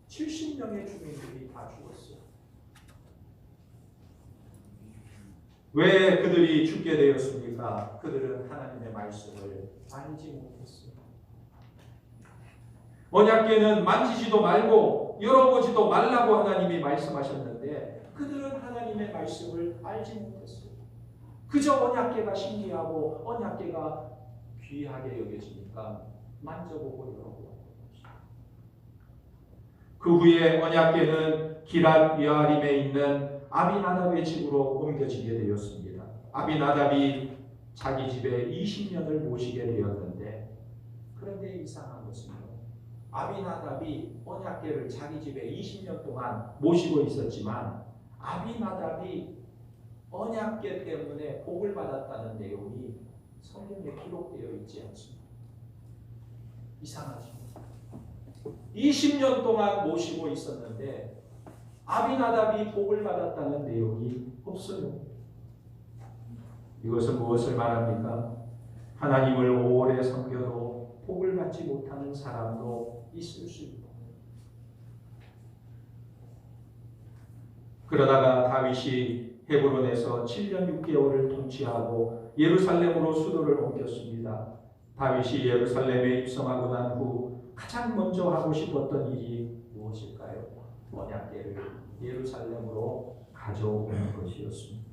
70명의 주민들이 다 죽었어요. 왜 그들이 죽게 되었습니까? 그들은 하나님의 말씀을 알지 못했어요. 언약궤는 만지지도 말고 열어보지도 말라고 하나님이 말씀하셨는데 그들은 하나님의 말씀을 알지 못했어요. 그저 언약궤가 신기하고 언약궤가 귀하게 여겨지니까 만져보고 열어보고. 그 후에 언약궤는 기랏 여아림에 있는 아비나답의 집으로 옮겨지게 되었습니다. 아비나답이 자기 집에 20년을 모시게 되었는데, 그런데 이상한 것은요, 아비나답이 언약궤를 자기 집에 20년 동안 모시고 있었지만 아비나답이 언약궤 때문에 복을 받았다는 내용이 성경에 기록되어 있지 않습니다. 이상하죠. 20년 동안 모시고 있었는데 아비나답이 복을 받았다는 내용이 없어요. 이것은 무엇을 말합니까? 하나님을 오래 섬겨도 복을 받지 못하는 사람도 있을 수 있다. 그러다가 다윗이 헤브론에서 7년 6개월을 통치하고 예루살렘으로 수도를 옮겼습니다. 다윗이 예루살렘에 입성하고 난 후 가장 먼저 하고 싶었던 일이 무엇일까요? 언약궤를 예루살렘으로 가져오는 것이었습니다.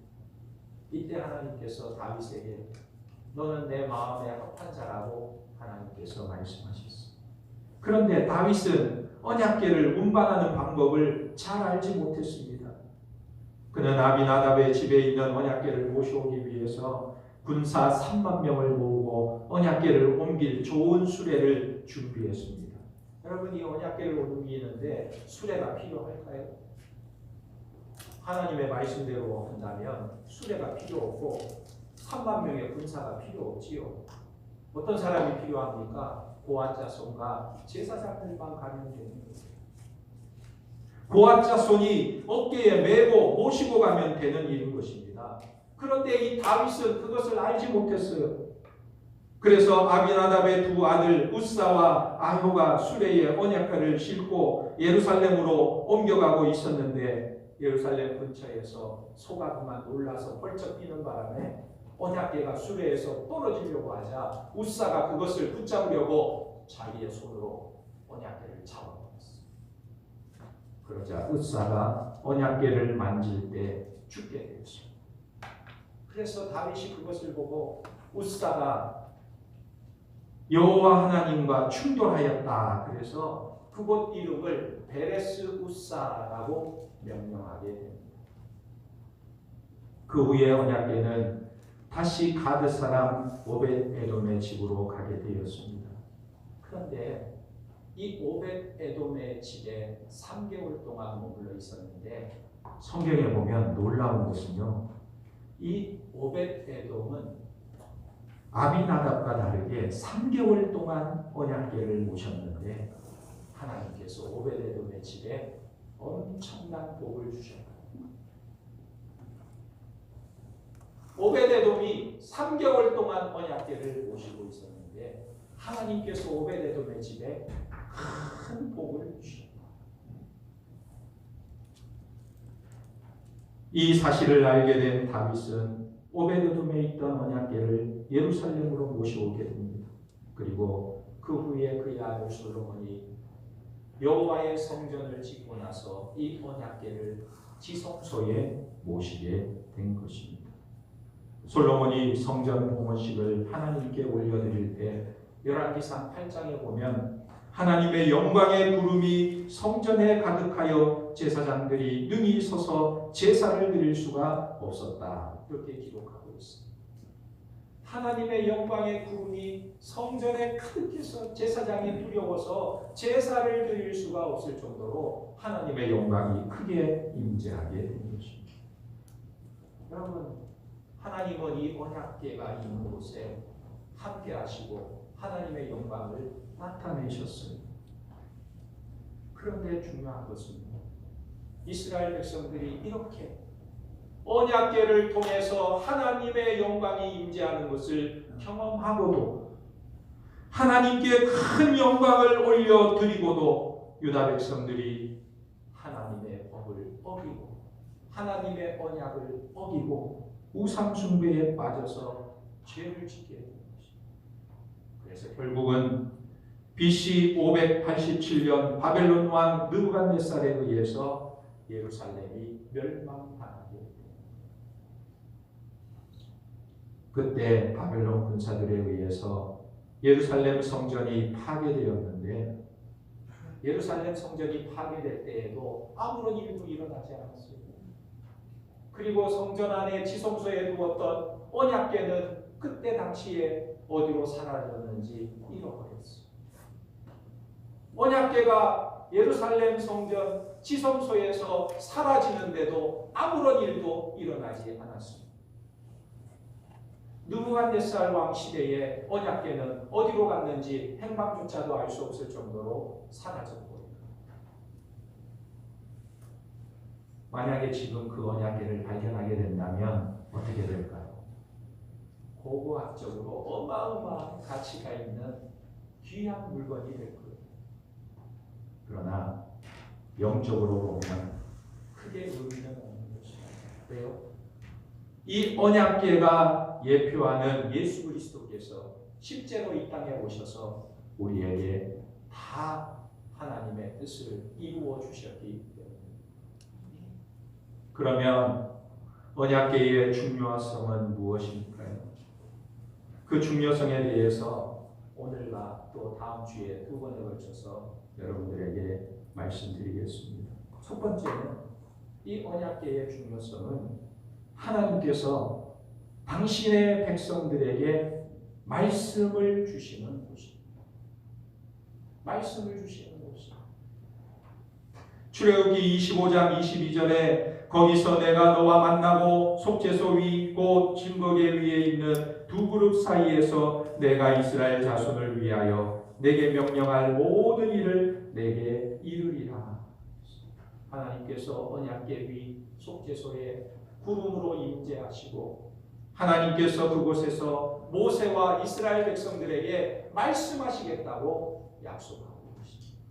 이때 하나님께서 다윗에게 너는 내 마음에 합한 자라고 하나님께서 말씀하셨습니다. 그런데 다윗은 언약궤를 운반하는 방법을 잘 알지 못했습니다. 그는 아비나답의 집에 있는 언약궤를 모셔오기 위해서 군사 3만 명을 모으고 언약궤를 옮길 좋은 수레를 준비했습니다. 여러분, 이 언약궤를 옮기는데 수레가 필요할까요? 하나님의 말씀대로 한다면 수레가 필요 없고 3만 명의 군사가 필요 없지요. 어떤 사람이 필요합니까? 고앗 자손과 제사장들만 가면 되는 거예요. 고앗 자손이 어깨에 메고 모시고 가면 되는 일인 것입니다. 그런데 이 다윗은 그것을 알지 못했어요. 그래서 아비나답의 두 아들 우사와 아효가 수레에 언약궤를 싣고 예루살렘으로 옮겨가고 있었는데 예루살렘 근처에서 소가 그만 놀라서 펄쩍 뛰는 바람에 언약궤가 수레에서 떨어지려고 하자 우사가 그것을 붙잡으려고 자기의 손으로 언약궤를 잡아먹었어요. 그러자 우사가 언약궤를 만질 때 죽게 되었습니다. 그래서 다윗이 그것을 보고 우사가 여호와 하나님과 충돌하였다. 그래서 그곳 이름을 베레스 우사라고 명명하게 됩니다. 그 후에 언약궤는 다시 가드 사람 오벳 에돔의 집으로 가게 되었습니다. 그런데 이 오벳 에돔의 집에 3개월 동안 머물러 있었는데 성경에 보면 놀라운 것은요, 이 오벳 에돔은 아비나답과 다르게 3개월 동안 언약궤를 모셨는데 하나님께서 오벳 에돔의 집에 엄청난 복을 주셨다. 오벳 에돔이 3개월 동안 언약궤를 모시고 있었는데 하나님께서 오벳 에돔의 집에 큰 복을 주셨다. 이 사실을 알게 된 다윗은 오벳 에돔에 있던 언약궤를 예루살렘으로 모셔오게 됩니다. 그리고 그 후에 그의 아들 솔로몬이 여호와의 성전을 짓고 나서 이 언약궤를 지성소에 모시게 된 것입니다. 솔로몬이 성전 봉헌식을 하나님께 올려드릴 때 열왕기상 8장에 보면 하나님의 영광의 구름이 성전에 가득하여 제사장들이 능히 서서 제사를 드릴 수가 없었다. 이렇게 기록하고 있습니다. 하나님의 영광의 구름이 성전에 가득해서 제사장이 두려워서 제사를 드릴 수가 없을 정도로 하나님의 영광이 크게 임재하게 된 것입니다. 여러분, 하나님은 이 언약궤가 있는 곳에 함께 하시고 하나님의 영광을 나타내셨습니다. 그런데 중요한 것은 이스라엘 백성들이 이렇게 언약궤를 통해서 하나님의 영광이 임재하는 것을 경험하고도 하나님께 큰 영광을 올려드리고도 유다 백성들이 하나님의 법을 어기고 하나님의 언약을 어기고 우상 숭배에 빠져서 죄를 짓게 된 것입니다. 그래서 결국은 BC 587년 바벨론 왕 느부갓네살에 의해서 예루살렘이 멸망당하게 됩니다. 그때 바벨론 군사들에 의해서 예루살렘 성전이 파괴되었는데 예루살렘 성전이 파괴될 때에도 아무런 일도 일어나지 않았어요. 그리고 성전 안에 지성소에 두었던 언약궤는 그때 당시에 어디로 사라졌는지 잃어버렸어요. 언약궤가 예루살렘 성전 지성소에서 사라지는데도 아무런 일도 일어나지 않았습니다. 느부갓네살 왕 시대에 언약궤는 어디로 갔는지 행방조차도 알 수 없을 정도로 사라졌고, 만약에 지금 그 언약궤를 발견하게 된다면 어떻게 될까요? 고고학적으로 어마어마한 가치가 있는 귀한 물건이 될 거예요. 그러나 영적으로 보면 크게 의미는 없는 것입니다. 왜요? 이 언약궤가 예표하는 예수 그리스도께서 실제로 이 땅에 오셔서 우리에게 다 하나님의 뜻을 이루어 주셨기 때문에. 그러면 언약궤의 중요성은 무엇일까요? 그 중요성에 대해서 오늘과 또 다음 주에 두 번에 걸쳐서 여러분들에게 말씀드리겠습니다. 첫 번째는 이 언약궤의 중요성은 하나님께서 당신의 백성들에게 말씀을 주시는 곳입니다. 말씀을 주시는 곳입니다. 출애굽기 25장 22절에 거기서 내가 너와 만나고 속죄소 위 곧 증거궤 위에 있는 두 그룹 사이에서 내가 이스라엘 자손을 위하여 내게 명령할 모든 일을 내게 이루리라. 하나님께서 언약궤 위 속죄소에 구름으로 임재하시고 하나님께서 그곳에서 모세와 이스라엘 백성들에게 말씀하시겠다고 약속하고 계십니다.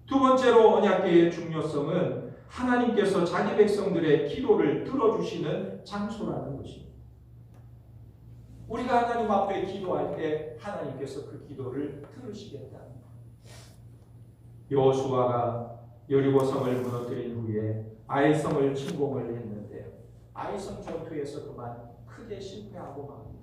두 번째로 언약궤의 중요성은 하나님께서 자기 백성들의 기도를 들어주시는 장소라는 것입니다. 우리가 하나님 앞에 기도할 때 하나님께서 그 기도를 들으시겠다는 것. 여호수아가 여리고성을 무너뜨린 후에 아이성을 침공을 했는데 아이성 전투에서 그만 크게 실패하고 맙니다.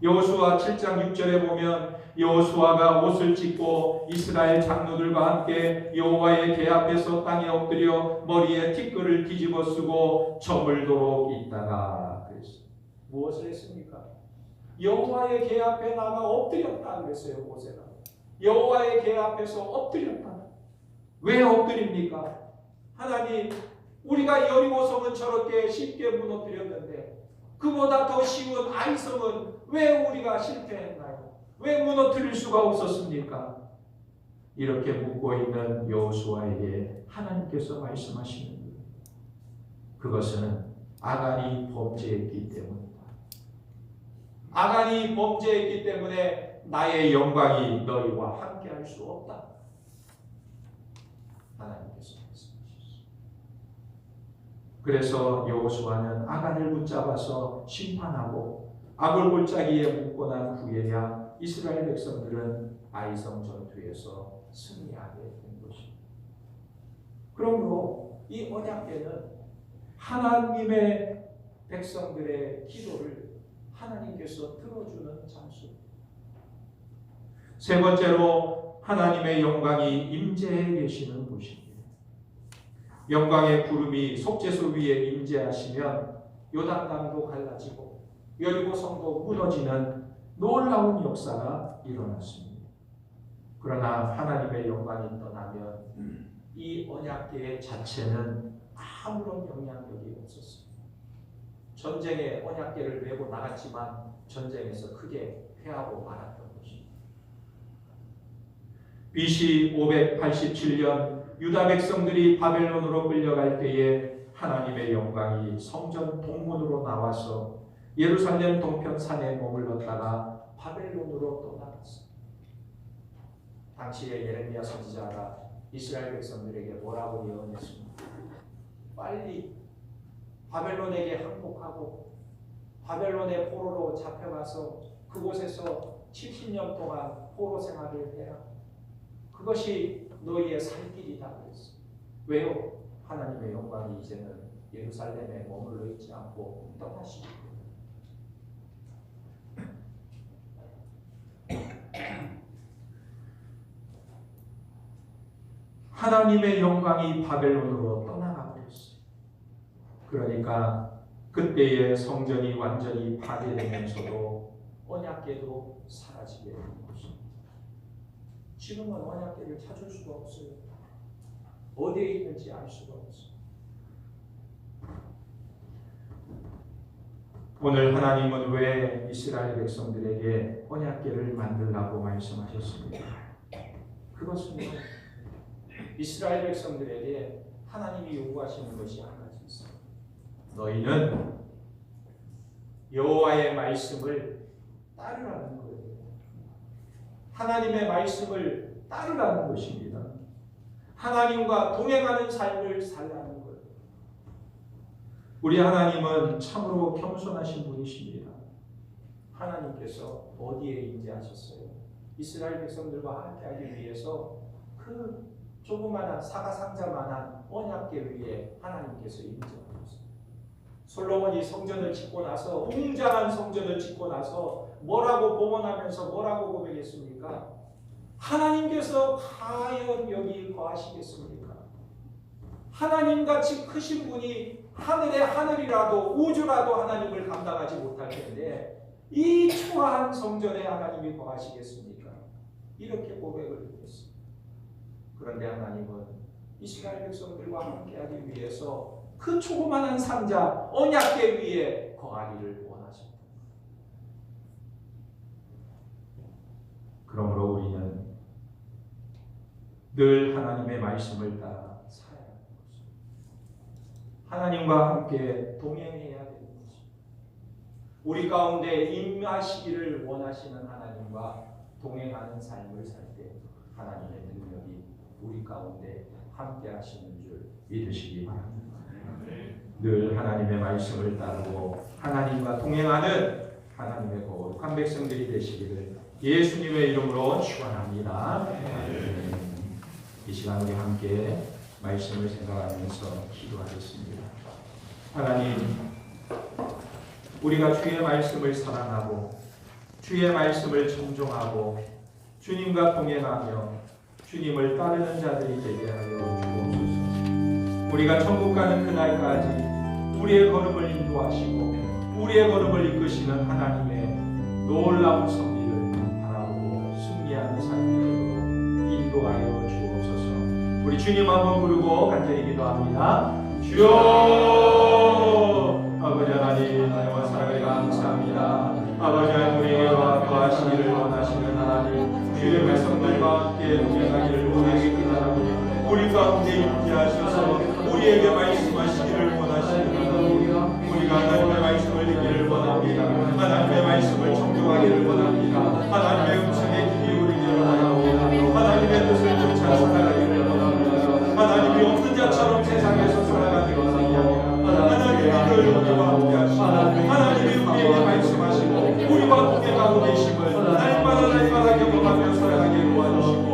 여호수아 7장 6절에 보면 여호수아가 옷을 찢고 이스라엘 장로들과 함께 여호와의 궤 앞에서 땅에 엎드려 머리에 티끌을 뒤집어 쓰고 저물도록 있다가 그랬어요. 무엇을 했습니까? 여호와의 궤 앞에 나가 엎드렸다 그랬어요. 모세가 여호와의 궤 앞에서 엎드렸다. 왜 엎드립니까? 하나님, 우리가 여리고성은 저렇게 쉽게 무너뜨렸는데 그보다 더 쉬운 아이성은 왜 우리가 실패했나요? 왜 무너뜨릴 수가 없었습니까? 이렇게 묻고 있는 여호수아에게 하나님께서 말씀하시는 거예요. 그것은 아간이 범죄했기 때문이다. 아간이 범죄했기 때문에 나의 영광이 너희와 함께할 수 없다. 하나님께서 말씀하셨습니다. 그래서 여호수아는 아간을 붙잡아서 심판하고 악을 골짜기에 묶고 난 후에야 이스라엘 백성들은 아이성 전투에서 승리하게 된 것입니다. 그러므로 이 언약궤는 하나님의 백성들의 기도를 하나님께서 들어주는 장소입니다. 세 번째로 하나님의 영광이 임재해 계시는 곳입니다. 영광의 구름이 속죄소 위에 임재하시면 요단강도 갈라지고 여리고성도 무너지는 놀라운 역사가 일어났습니다. 그러나 하나님의 영광이 떠나면 이 언약궤 자체는 아무런 영향력이 없었습니다. 전쟁에 언약궤를 메고 나갔지만 전쟁에서 크게 패하고 말았던 것입니다. BC 587년 유다 백성들이 바벨론으로 끌려갈 때에 하나님의 영광이 성전 동문으로 나와서 예루살렘 동편 산에 머물렀다가 바벨론으로 떠나갔습니다. 당시에 예레미야 선지자가 이스라엘 백성들에게 뭐라고 예언했습니까? 빨리 바벨론에게 항복하고 바벨론의 포로로 잡혀가서 그곳에서 70년 동안 포로 생활을 해라. 그것이 너희의 살 길이다 그랬어요. 왜요? 하나님의 영광이 이제는 예루살렘에 머물러 있지 않고 떠나시기 때문에. 하나님의 영광이 바벨론으로 떠나가 버렸어요. 그러니까 그때의 성전이 완전히 파괴되면서도 언약궤도 사라지게 된 것입니다. 지금은 언약궤를 찾을 수가 없어요. 어디에 있는지 알 수가 없어요. 오늘 하나님은 왜 이스라엘 백성들에게 언약궤를 만들라고 말씀하셨습니까? 그것은 이스라엘 백성들에게 하나님이 요구하시는 것이 한 가지 있어요. 너희는 여호와의 말씀을 따르라는 거예요. 하나님의 말씀을 따르라는 것입니다. 하나님과 동행하는 삶을 살라는 거예요. 우리 하나님은 참으로 겸손하신 분이십니다. 하나님께서 어디에 임재하셨어요? 이스라엘 백성들과 함께하기 위해서 그 조그마한 사과상자만한 언약궤 위에 하나님께서 임재하셨어요. 솔로몬이 성전을 짓고 나서 웅장한 성전을 짓고 나서 뭐라고 봉헌하면서 뭐라고 고백했습니까? 하나님께서 과연 여기 거하시겠습니까? 하나님같이 크신 분이 하늘의 하늘이라도 우주라도 하나님을 감당하지 못할 텐데 이 초라한 성전에 하나님이 거하시겠습니까? 이렇게 고백을 했습니다. 그런데 하나님은 이스라엘 백성들과 함께하기 위해서 그 조그마한 상자 언약궤 위에 거하기를 원하십니다. 그러므로 우리는 늘 하나님의 말씀을 따라 살아야 하는 것입니다. 하나님과 함께 동행해야 되는 것입니다. 우리 가운데 임하시기를 원하시는 하나님과 동행하는 삶을 살 때 하나님의 능력이 우리 가운데 함께 하시는 줄 믿으시기 바랍니다. 늘 하나님의 말씀을 따르고 하나님과 동행하는 하나님의 거룩한 백성들이 되시기를 예수님의 이름으로 축원합니다. 이 시간 우리 함께 말씀을 생각하면서 기도하겠습니다. 하나님, 우리가 주의 말씀을 사랑하고 주의 말씀을 청종하고 주님과 동행하며 주님을 따르는 자들이 되게 하여 주옵소서. 우리가 천국 가는 그날까지 우리의 걸음을 인도하시고 우리의 걸음을 이끄시는 하나님의 놀라운 섭리를 바라보고 승리하는 삶이 되도록 인도하여 주옵소서. 우리 주님 한번 부르고 간절히 기도합니다. 주여, 아버지 하나님, 나와 사랑을 감사합니다. 아버지 하나님, 우리에게 거하시기를 원하시는 하나님, 주의 백성들과 함께 동행하기를 원하십니다. 우리 가운데 임재하셔서 우리에게 말씀하시기를 원하시는 하나님, 우리가 하나님의 말씀을 듣기를 원합니다. 하나님의 말씀을 청종하기를 원합니다. 하나님의 음성에 귀 기울이기를 원합니다. 하나님의 뜻을 쫓아 살아가기를 원합니다. 하나님이 없는 자처럼 세상에서 살아가기를 원합니다. 하나님이 늘 우리와 함께 하시고 하나님이 우리에게 말씀하시고 우리와 동행하고 계심을 날마다 경험하며 살아가기를 원하시고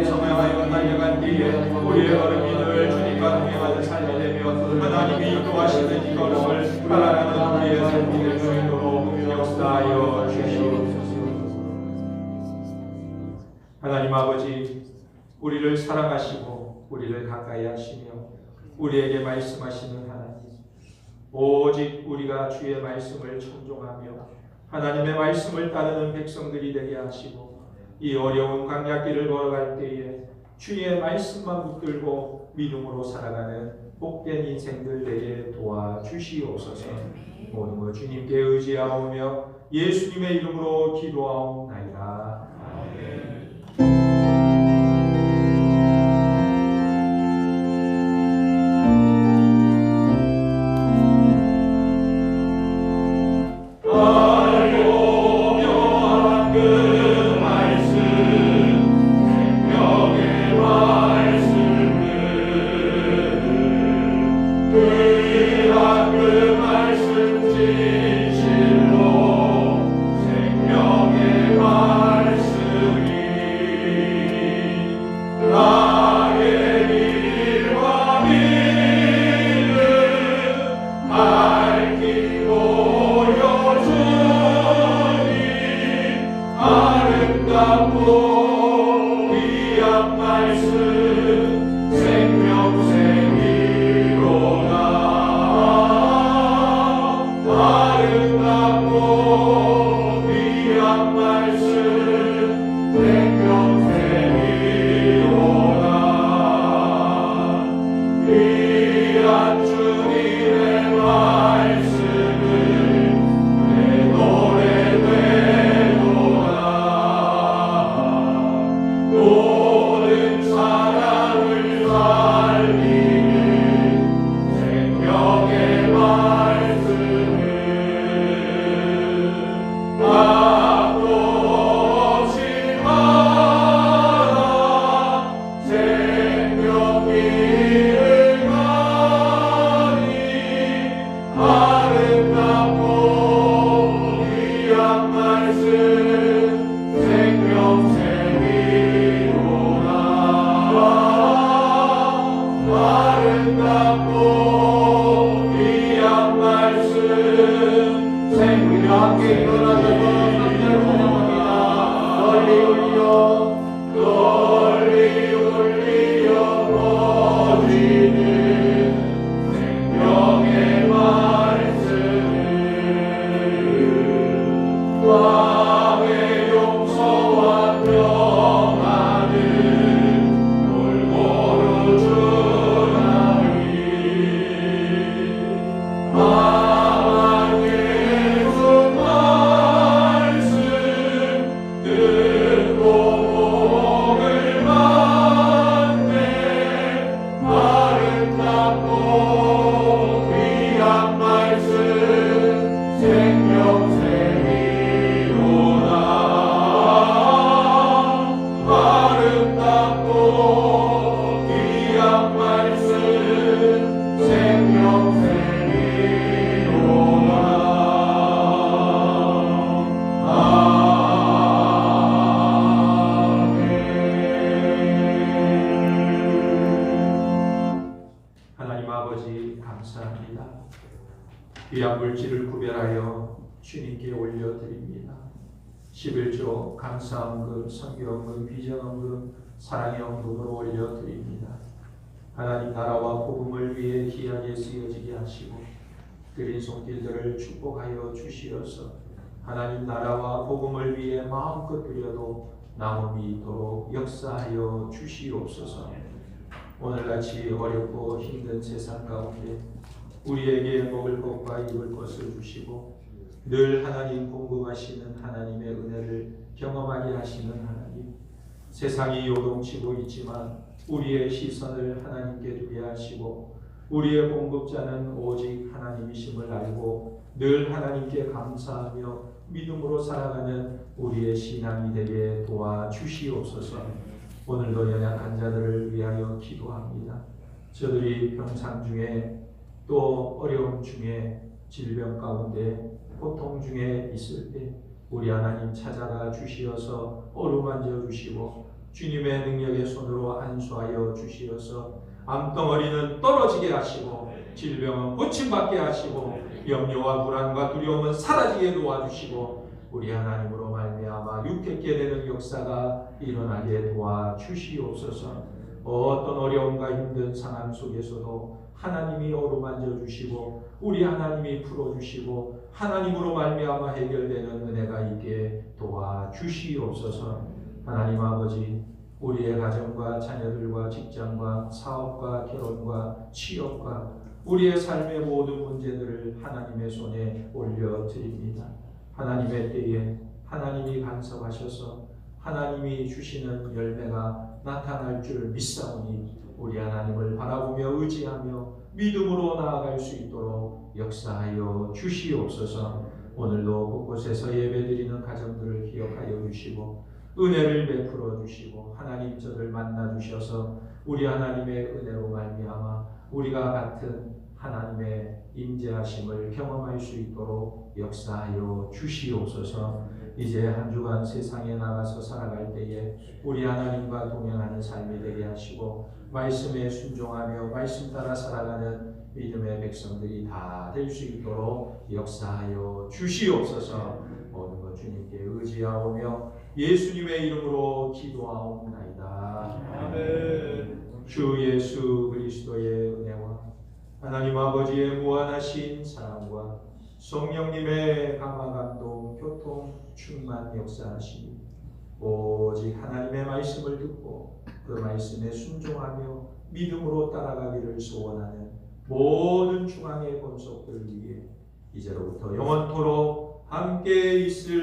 성령하여 달려간 뒤에 우리의 걸음이 늘 주님과 동행하는 삶이 되며 하나님이 인도하시는 이 걸음을 따라가는 우리의 삶이 될 수 있도록 역사하여 주시옵소서. 하나님 하나님 아버지, 우리를 사랑하시고 우리를 가까이 하시며 우리에게 말씀하시는 하나님, 오직 우리가 주의 말씀을 청종하며 하나님의 말씀을 따르는 백성들이 되게 하시고 이 어려운 광야길을 걸어갈 때에 주의 말씀만 붙들고 믿음으로 살아가는 복된 인생들 되게 도와주시옵소서. 모든 것 주님께 의지하오며 예수님의 이름으로 기도하옵나이다. 귀한 물질을 구별하여 주님께 올려드립니다. 11조 감사헌금, 선교헌금, 비전헌금, 사랑의 헌금으로 올려드립니다. 하나님 나라와 복음을 위해 귀하게 쓰여지게 하시고 그린 손길들을 축복하여 주시어서 하나님 나라와 복음을 위해 마음껏 드려도 나눔이 있도록 역사하여 주시옵소서. 오늘같이 어렵고 힘든 세상 가운데 우리에게 먹을 것과 입을 것을 주시고 늘 하나님 공급하시는 하나님의 은혜를 경험하게 하시는 하나님, 세상이 요동치고 있지만 우리의 시선을 하나님께 두게 하시고 우리의 공급자는 오직 하나님이심을 알고 늘 하나님께 감사하며 믿음으로 살아가는 우리의 신앙이 되게 도와주시옵소서. 오늘도 연약한 자들을 위하여 기도합니다. 저들이 병상 중에 또 어려움 중에 질병 가운데 고통 중에 있을 때 우리 하나님 찾아가 주시어서 어루만져 주시고 주님의 능력의 손으로 안수하여 주시어서 암덩어리는 떨어지게 하시고 질병은 고침받게 하시고 염려와 불안과 두려움은 사라지게 도와주시고 우리 하나님으로 말미암아 유쾌케 되는 역사가 일어나게 도와주시옵소서. 어떤 어려움과 힘든 상황 속에서도 하나님이 어루만져 주시고 우리 하나님이 풀어주시고 하나님으로 말미암아 해결되는 은혜가 있게 도와주시옵소서. 하나님 아버지, 우리의 가정과 자녀들과 직장과 사업과 결혼과 취업과 우리의 삶의 모든 문제들을 하나님의 손에 올려드립니다. 하나님의 때에 하나님이 간섭하셔서 하나님이 주시는 열매가 나타날 줄 믿사오니 우리 하나님을 바라보며 의지하며 믿음으로 나아갈 수 있도록 역사하여 주시옵소서. 오늘도 곳곳에서 예배드리는 가정들을 기억하여 주시고 은혜를 베풀어 주시고 하나님 저를 만나 주셔서 우리 하나님의 은혜로 말미암아 우리가 같은 하나님의 임재하심을 경험할 수 있도록 역사하여 주시옵소서. 이제 한 주간 세상에 나가서 살아갈 때에 우리 하나님과 동행하는 삶이 되게 하시고 말씀에 순종하며 말씀 따라 살아가는 믿음의 백성들이 다 될 수 있도록 역사하여 주시옵소서. 모든 것 주님께 의지하오며 예수님의 이름으로 기도하옵나이다. 아멘. 주 예수 그리스도의 은혜와 하나님 아버지의 무한하신 사랑과 성령님의 감화 감동 교통 충만 역사하시니 오직 하나님의 말씀을 듣고 그 말씀에 순종하며 믿음으로 따라가기를 소원하는 모든 중앙의 권속들 위해 이제로부터 영원토록 함께 있을